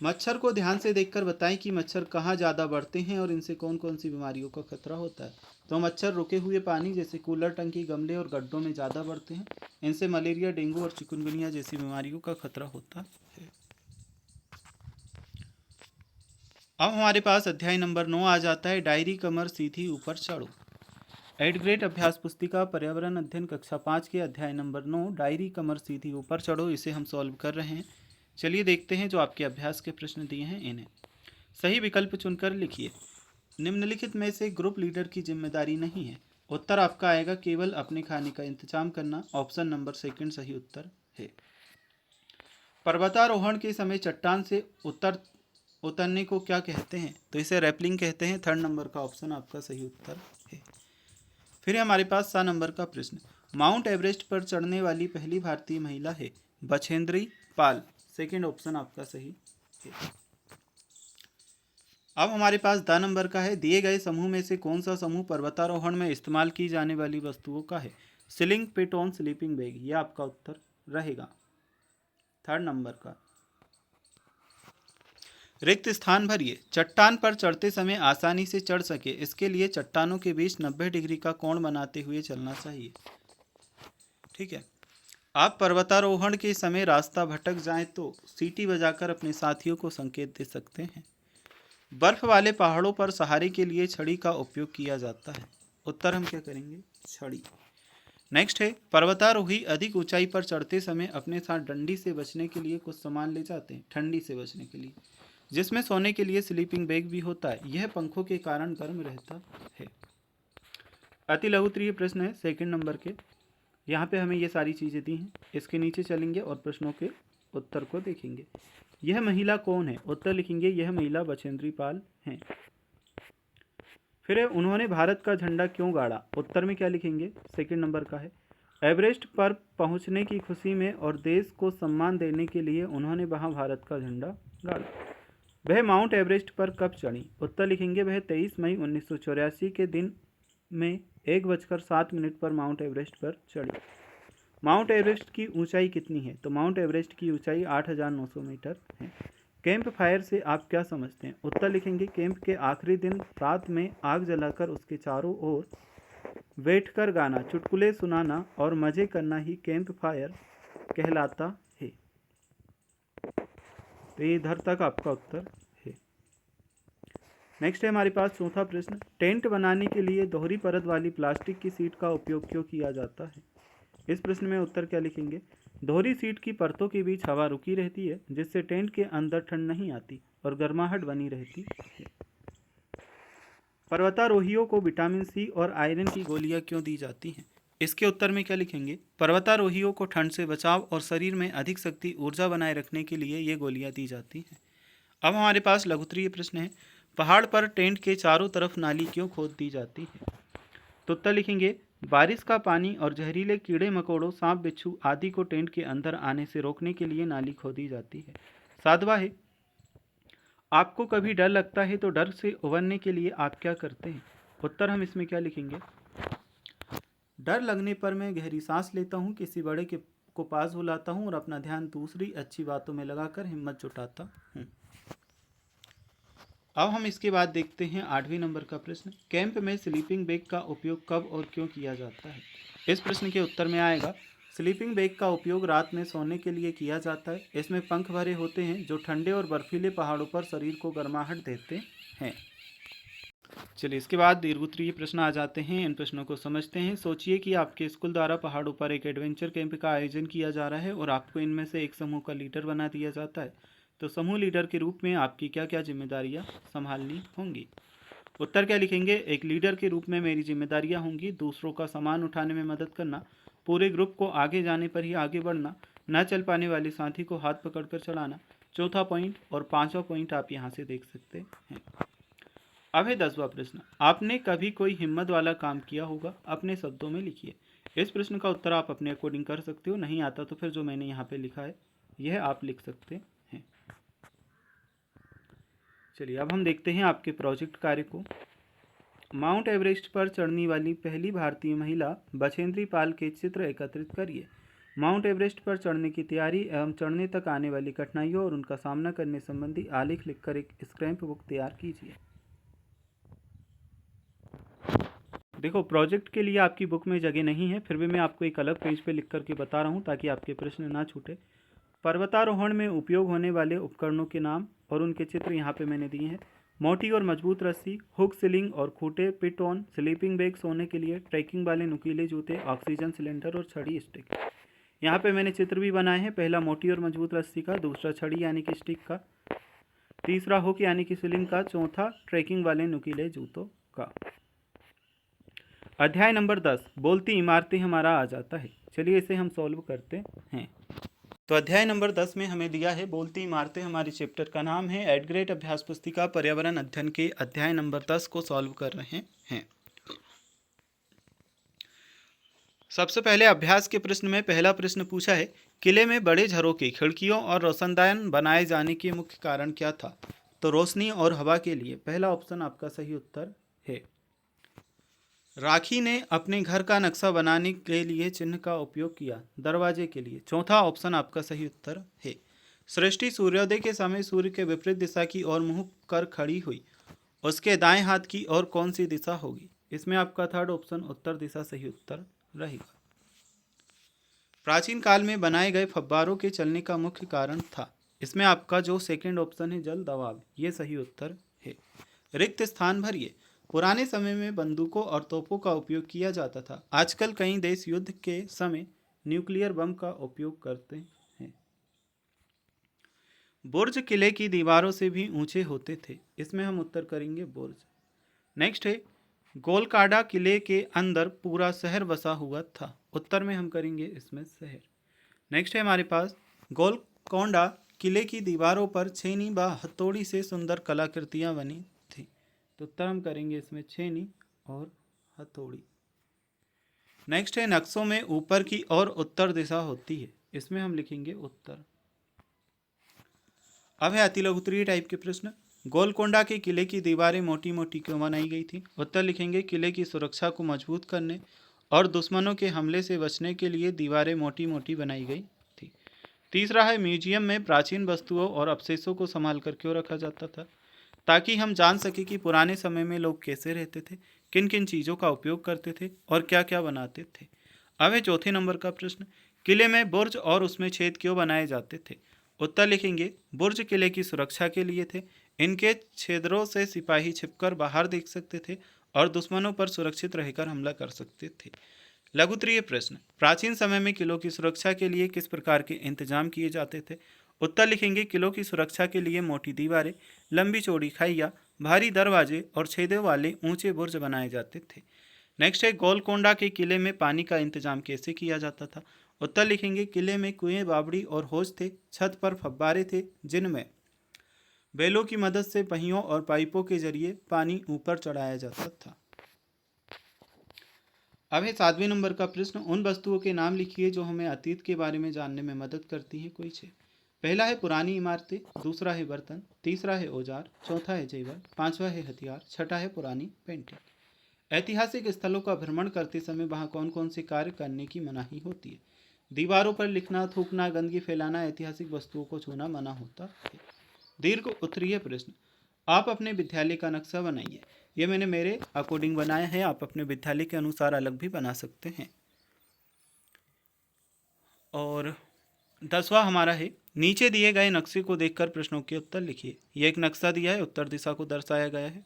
मच्छर को ध्यान से देखकर बताएं कि मच्छर कहाँ ज़्यादा बढ़ते हैं और इनसे कौन कौन सी बीमारियों का खतरा होता है। तो मच्छर रुके हुए पानी जैसे कूलर, टंकी, गमले और गड्ढों में ज़्यादा बढ़ते हैं। इनसे मलेरिया, डेंगू और चिकनगुनिया जैसी बीमारियों का खतरा होता है। अब हमारे पास अध्याय नंबर 9 आ जाता है, डायरी कमर सीधी ऊपर चढ़ो। 8th ग्रेड अभ्यास पुस्तिका पर्यावरण अध्ययन कक्षा 5 के अध्याय नंबर 9 डायरी कमर सीधी ऊपर चढ़ो, इसे हम सॉल्व कर रहे हैं। चलिए देखते हैं जो आपके अभ्यास के प्रश्न दिए हैं, इन्हें सही विकल्प चुनकर लिखिए। निम्नलिखित में से ग्रुप लीडर की जिम्मेदारी नहीं है। उत्तर आपका आएगा केवल अपने खाने का इंतजाम करना। ऑप्शन नंबर 2 सही उत्तर है। पर्वतारोहण के समय चट्टान से उतरने को क्या कहते हैं? तो इसे रैपलिंग कहते हैं। 3rd नंबर का ऑप्शन आपका सही उत्तर है। फिर हमारे पास 7 नंबर का प्रश्न, माउंट एवरेस्ट पर चढ़ने वाली पहली भारतीय महिला है। बछेंद्री पाल। 2nd ऑप्शन आपका सही है। अब हमारे पास 10 नंबर का है, दिए गए समूह में से कौन सा समूह पर्वतारोहण में इस्तेमाल की जाने वाली वस्तुओं का है? Sling, piton, sleeping bag. यह आपका उत्तर रहेगा 3rd नंबर का। रिक्त स्थान भरिए। चट्टान पर चढ़ते समय आसानी से चढ़ सके इसके लिए चट्टानों के बीच 90 डिग्री का कोण बनाते हुए चलना चाहिए। ठीक है। आप पर्वतारोहण के समय रास्ता भटक जाएं तो सीटी बजाकर अपने साथियों को संकेत दे सकते हैं। बर्फ वाले पहाड़ों पर सहारे के लिए छड़ी का उपयोग किया जाता है। उत्तर हम क्या करेंगे? छड़ी। नेक्स्ट है, पर्वतारोही अधिक ऊंचाई पर चढ़ते समय अपने साथ ठंडी से बचने के लिए कुछ सामान ले जाते हैं, ठंडी से बचने के लिए, जिसमें सोने के लिए स्लीपिंग बैग भी होता है। यह पंखों के कारण गर्म रहता है। अति लघुत्तरीय प्रश्न है सेकंड नंबर के। यहाँ पे हमें ये सारी चीज़ें दी हैं, इसके नीचे चलेंगे और प्रश्नों के उत्तर को देखेंगे। यह महिला कौन है? उत्तर लिखेंगे यह महिला बछेंद्री पाल हैं। फिर उन्होंने भारत का झंडा क्यों गाड़ा? उत्तर में क्या लिखेंगे? सेकंड नंबर का है, एवरेस्ट पर पहुंचने की खुशी में और देश को सम्मान देने के लिए उन्होंने वहां भारत का झंडा गाड़ा। वह माउंट एवरेस्ट पर कब चढ़ी? उत्तर लिखेंगे वह 23 मई 1984 के दिन में 1:07 पर माउंट एवरेस्ट पर चढ़ी। माउंट एवरेस्ट की ऊंचाई कितनी है? तो माउंट एवरेस्ट की ऊंचाई 8,900 मीटर है। कैंप फायर से आप क्या समझते हैं? उत्तर लिखेंगे कैंप के आखिरी दिन रात में आग जलाकर उसके चारों ओर बैठकर गाना, चुटकुले सुनाना और मजे करना ही कैंप फायर कहलाता है। तो ये इधर तक आपका उत्तर है। नेक्स्ट है हमारे पास चौथा प्रश्न, टेंट बनाने के लिए दोहरी परत वाली प्लास्टिक की सीट का उपयोग क्यों किया जाता है? इस प्रश्न में उत्तर क्या लिखेंगे? दोहरी सीट की परतों के बीच हवा रुकी रहती है जिससे टेंट के अंदर ठंड नहीं आती और गर्माहट बनी रहती है। पर्वतारोहियों को विटामिन सी और आयरन की गोलियां क्यों दी जाती हैं? इसके उत्तर में क्या लिखेंगे? पर्वतारोहियों को ठंड से बचाव और शरीर में अधिक शक्ति ऊर्जा बनाए रखने के लिए ये गोलियां दी जाती हैं। अब हमारे पास लघुत्तरीय प्रश्न है, पहाड़ पर टेंट के चारों तरफ नाली क्यों खोद दी जाती है? तो उत्तर लिखेंगे बारिश का पानी और जहरीले कीड़े मकोड़ों, सांप बिच्छू आदि को टेंट के अंदर आने से रोकने के लिए नाली खोदी जाती है। सातवां है, आपको कभी डर लगता है तो डर से उबरने के लिए आप क्या करते हैं? उत्तर हम इसमें क्या लिखेंगे? डर लगने पर मैं गहरी सांस लेता हूँ, किसी बड़े के को पास बुलाता हूँ और अपना ध्यान दूसरी अच्छी बातों में लगाकर हिम्मत जुटाता हूँ। अब हम इसके बाद देखते हैं 8वें नंबर का प्रश्न, कैंप में स्लीपिंग बैग का उपयोग कब और क्यों किया जाता है? इस प्रश्न के उत्तर में आएगा, स्लीपिंग बैग का उपयोग रात में सोने के लिए किया जाता है। इसमें पंख भरे होते हैं जो ठंडे और बर्फीले पहाड़ों पर शरीर को गर्माहट देते हैं। चलिए इसके बाद दीर्घोत्तरीय प्रश्न आ जाते हैं, इन प्रश्नों को समझते हैं। सोचिए कि आपके स्कूल द्वारा पहाड़ों पर एक एडवेंचर कैंप का आयोजन किया जा रहा है और आपको इनमें से एक समूह का लीडर बना दिया जाता है। तो समूह लीडर के रूप में आपकी क्या क्या जिम्मेदारियां संभालनी होंगी? उत्तर क्या लिखेंगे? एक लीडर के रूप में मेरी जिम्मेदारियां होंगी दूसरों का सामान उठाने में मदद करना, पूरे ग्रुप को आगे जाने पर ही आगे बढ़ना, न चल पाने वाले साथी को हाथ पकड़कर चलाना। चौथा पॉइंट और पांचवा पॉइंट आप यहाँ से देख सकते हैं। अब है 10वां प्रश्न, आपने कभी कोई हिम्मत वाला काम किया होगा? अपने शब्दों में लिखिए। इस प्रश्न का उत्तर आप अपने अकॉर्डिंग कर सकते हो, नहीं आता तो फिर जो मैंने यहाँ पे लिखा है यह आप लिख सकते हैं। चलिए अब हम देखते हैं आपके प्रोजेक्ट कार्य को। माउंट एवरेस्ट पर चढ़ने वाली पहली भारतीय महिला बछेंद्री पाल के चित्र एकत्रित करिए। माउंट एवरेस्ट पर चढ़ने की तैयारी एवं चढ़ने तक आने वाली कठिनाइयों और उनका सामना करने संबंधी आलेख लिखकर एक स्क्रैप बुक तैयार कीजिए। देखो प्रोजेक्ट के लिए आपकी बुक में जगह नहीं है, फिर भी मैं आपको एक अलग पेज पे लिख करके बता रहा हूँ ताकि आपके प्रश्न ना छूटे। पर्वतारोहण में उपयोग होने वाले उपकरणों के नाम और उनके चित्र यहाँ पे मैंने दिए हैं। मोटी और मजबूत रस्सी, हुक, सिलिंग और खूंटे, पिट ऑन, स्लीपिंग बैग सोने के लिए, ट्रैकिंग वाले नुकीले जूते, ऑक्सीजन सिलेंडर और छड़ी स्टिक। यहाँ पे मैंने चित्र भी बनाए हैं, पहला मोटी और मजबूत रस्सी का, दूसरा छड़ी यानी कि स्टिक का, तीसरा हुक यानी कि सिलिंग का, चौथा ट्रैकिंग वाले नुकीले जूतों का। अध्याय नंबर 10 बोलती इमारतें हमारा आ जाता है। चलिए इसे हम सॉल्व करते हैं। तो अध्याय नंबर 10 में हमें दिया है बोलती इमारतें, हमारी चैप्टर का नाम है। एडग्रेड अभ्यास पुस्तिका पर्यावरण अध्ययन के अध्याय नंबर 10 को सॉल्व कर रहे हैं। सबसे पहले अभ्यास के प्रश्न में पहला प्रश्न पूछा है, किले में बड़े झरोखे, खिड़कियों और रोशनदान बनाए जाने के मुख्य कारण क्या था? तो रोशनी और हवा के लिए। पहला ऑप्शन आपका सही उत्तर है। राखी ने अपने घर का नक्शा बनाने के लिए चिन्ह का उपयोग किया, दरवाजे के लिए। चौथा ऑप्शन आपका सही उत्तर है। सृष्टि सूर्योदय के समय सूर्य के विपरीत दिशा की ओर मुंह कर खड़ी हुई, उसके दाएं हाथ की ओर कौन सी दिशा होगी? इसमें आपका थर्ड ऑप्शन उत्तर दिशा सही उत्तर रहेगा। प्राचीन काल में बनाए गए फव्वारों के चलने का मुख्य कारण था। इसमें आपका जो सेकंड ऑप्शन है जल दबाव, ये सही उत्तर है। रिक्त स्थान भरिए। पुराने समय में बंदूकों और तोपों का उपयोग किया जाता था। आजकल कई देश युद्ध के समय न्यूक्लियर बम का उपयोग करते हैं। बुर्ज किले की दीवारों से भी ऊंचे होते थे। इसमें हम उत्तर करेंगे बुर्ज। नेक्स्ट है गोलकाडा किले के अंदर पूरा शहर बसा हुआ था। उत्तर में हम करेंगे इसमें शहर। नेक्स्ट है हमारे पास गोलकोंडा किले की दीवारों पर छेनी व हथौड़ी से सुंदर कलाकृतियां बनी थी। तो उत्तर हम करेंगे इसमें छेनी और हथौड़ी। नेक्स्ट है नक्शों में ऊपर की ओर उत्तर दिशा होती है। इसमें हम लिखेंगे उत्तर। अब है अति लघुत्तरीय टाइप के प्रश्न। गोलकोंडा के किले की दीवारें मोटी मोटी क्यों बनाई गई थी? उत्तर लिखेंगे किले की सुरक्षा को मजबूत करने और दुश्मनों के हमले से बचने के लिए दीवारें मोटी मोटी बनाई गई थी। तीसरा है म्यूजियम में प्राचीन वस्तुओं और अवशेषों को संभाल कर क्यों रखा जाता था? ताकि हम जान सकें कि पुराने समय में लोग कैसे रहते थे, किन किन चीज़ों का उपयोग करते थे और क्या क्या बनाते थे। अब है चौथे नंबर का प्रश्न। किले में बुर्ज और उसमें छेद क्यों बनाए जाते थे? उत्तर लिखेंगे बुर्ज किले की सुरक्षा के लिए थे। इनके छेदों से सिपाही छिपकर बाहर देख सकते थे और दुश्मनों पर सुरक्षित रहकर हमला कर सकते थे। लघुत्तरीय प्रश्न। प्राचीन समय में किलों की सुरक्षा के लिए किस प्रकार के इंतजाम किए जाते थे? उत्तर लिखेंगे किलों की सुरक्षा के लिए मोटी दीवारें, लंबी चौड़ी खाइयाँ, भारी दरवाजे और छेदों वाले ऊंचे बुर्ज बनाए जाते थे। नेक्स्ट है गोलकोंडा के किले में पानी का इंतजाम कैसे किया जाता था? उत्तर लिखेंगे किले में कुएं, बावड़ी और हौज थे। छत पर फव्वारे थे जिनमें बैलों की मदद से पहियों और पाइपों के जरिए पानी ऊपर चढ़ाया जाता था। अब है 7वें नंबर का प्रश्न। उन वस्तुओं के नाम लिखिए जो हमें अतीत के बारे में जानने में मदद करती हैं। कोई छः। पहला है पुरानी इमारतें, दूसरा है बर्तन, तीसरा है औजार, चौथा है जेवर, पांचवा है हथियार, छठा है पुरानी पेंटिंग। ऐतिहासिक स्थलों का भ्रमण करते समय वहाँ कौन कौन से कार्य करने की मनाही होती है? दीवारों पर लिखना, थूकना, गंदगी फैलाना, ऐतिहासिक वस्तुओं को छूना मना होता है। दीर्घ उत्तरीय प्रश्न। आप अपने विद्यालय का नक्शा बनाइए। ये मैंने मेरे अकॉर्डिंग बनाया है, आप अपने विद्यालय के अनुसार अलग भी बना सकते हैं। और 10वां हमारा है नीचे दिए गए नक्शे को देखकर प्रश्नों के उत्तर लिखिए। यह एक नक्शा दिया है, उत्तर दिशा को दर्शाया गया है।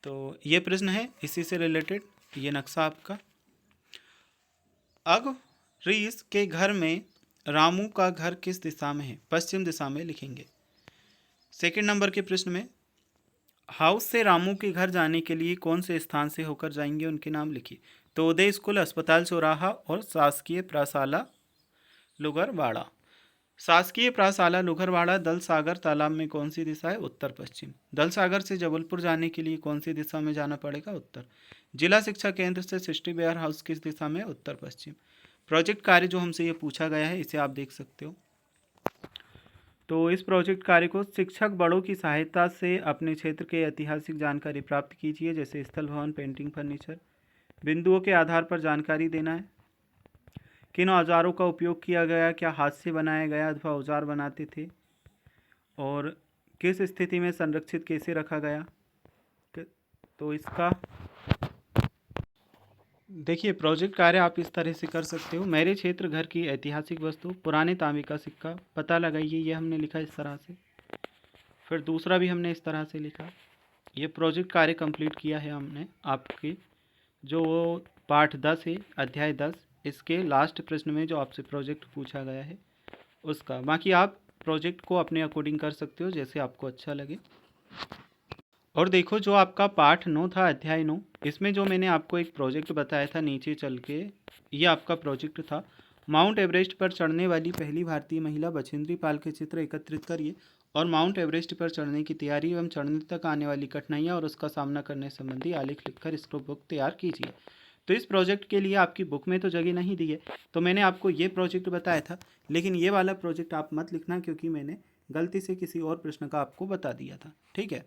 तो ये प्रश्न है इसी से रिलेटेड, ये नक्शा आपका। अब रीस के घर में रामू का घर किस दिशा में है? पश्चिम दिशा में लिखेंगे। सेकंड नंबर के प्रश्न में हाउस से रामू के घर जाने के लिए कौन से स्थान से होकर जाएंगे, उनके नाम लिखिए। तो उदय स्कूल, अस्पताल चौराहा और शासकीय प्रशाला लुगरवाड़ा। शासकीय प्रशाला लुगरवाड़ा दल सागर तालाब में कौन सी दिशा है? उत्तर पश्चिम। दल सागर से जबलपुर जाने के लिए कौन सी दिशा में जाना पड़ेगा? उत्तर। जिला शिक्षा केंद्र से सृष्टि विहार हाउस किस दिशा में? उत्तर पश्चिम। प्रोजेक्ट कार्य जो हमसे ये पूछा गया है इसे आप देख सकते हो। तो इस प्रोजेक्ट कार्य को शिक्षक बड़ों की सहायता से अपने क्षेत्र के ऐतिहासिक जानकारी प्राप्त कीजिए, जैसे स्थल, भवन, पेंटिंग, फर्नीचर। बिंदुओं के आधार पर जानकारी देना है। किन औजारों का उपयोग किया गया, क्या हाथ से बनाया गया अथवा औजार बनाते थे, और किस स्थिति में संरक्षित कैसे रखा गया। तो इसका देखिए प्रोजेक्ट कार्य आप इस तरह से कर सकते हो। मेरे क्षेत्र घर की ऐतिहासिक वस्तु, पुराने तांबे का सिक्का, पता लगाइए, ये हमने लिखा इस तरह से। फिर दूसरा भी हमने इस तरह से लिखा। ये प्रोजेक्ट कार्य कंप्लीट किया है हमने आपके जो पाठ 10 है, अध्याय 10, इसके लास्ट प्रश्न में जो आपसे प्रोजेक्ट पूछा गया है उसका। बाकी आप प्रोजेक्ट को अपने अकॉर्डिंग कर सकते हो जैसे आपको अच्छा लगे। और देखो जो आपका पाठ 9 था, अध्याय 9, इसमें जो मैंने आपको एक प्रोजेक्ट बताया था नीचे चल के, ये आपका प्रोजेक्ट था। माउंट एवरेस्ट पर चढ़ने वाली पहली भारतीय महिला बछेंद्री पाल के चित्र एकत्रित करिए और माउंट एवरेस्ट पर चढ़ने की तैयारी एवं चढ़ने तक आने वाली कठिनाइयाँ और उसका सामना करने संबंधी आलेख लिखकर इसको बुक तैयार कीजिए। तो इस प्रोजेक्ट के लिए आपकी बुक में तो जगह नहीं दी है, तो मैंने आपको ये प्रोजेक्ट बताया था, लेकिन ये वाला प्रोजेक्ट आप मत लिखना क्योंकि मैंने गलती से किसी और प्रश्न का आपको बता दिया था। ठीक है,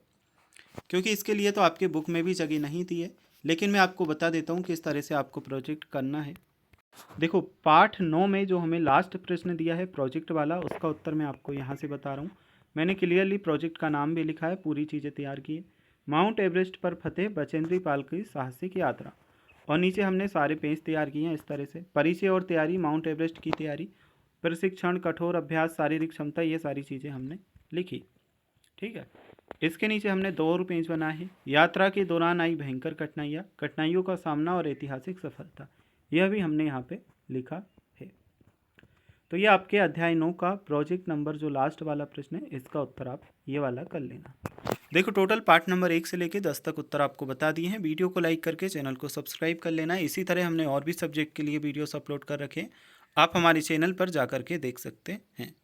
क्योंकि इसके लिए तो आपके बुक में भी जगह नहीं थी है, लेकिन मैं आपको बता देता हूँ किस तरह से आपको प्रोजेक्ट करना है। देखो पाठ 9 में जो हमें लास्ट प्रश्न दिया है प्रोजेक्ट वाला, उसका उत्तर मैं आपको यहाँ से बता रहा हूँ। मैंने क्लियरली प्रोजेक्ट का नाम भी लिखा है, पूरी चीज़ें तैयार की है। माउंट एवरेस्ट पर फतेह बचेंद्री पाल की साहसिक यात्रा। और नीचे हमने सारे पेज तैयार किए हैं इस तरह से। परिचय और तैयारी, माउंट एवरेस्ट की तैयारी, प्रशिक्षण, कठोर अभ्यास, शारीरिक क्षमता, ये सारी चीज़ें हमने लिखी। ठीक है। इसके नीचे हमने 2 और पेज बनाए हैं। यात्रा के दौरान आई भयंकर कठिनाइयाँ, कठिनाइयों का सामना और ऐतिहासिक सफलता, यह भी हमने यहाँ पे लिखा है। तो ये आपके अध्याय 9 का प्रोजेक्ट नंबर जो लास्ट वाला प्रश्न है, इसका उत्तर आप ये वाला कर लेना। देखो टोटल पार्ट नंबर 1 से लेके 10 तक उत्तर आपको बता दिए हैं। वीडियो को लाइक करके चैनल को सब्सक्राइब कर लेना। इसी तरह हमने और भी सब्जेक्ट के लिए वीडियोस अपलोड कर रखे हैं, आप हमारे चैनल पर जा कर के देख सकते हैं।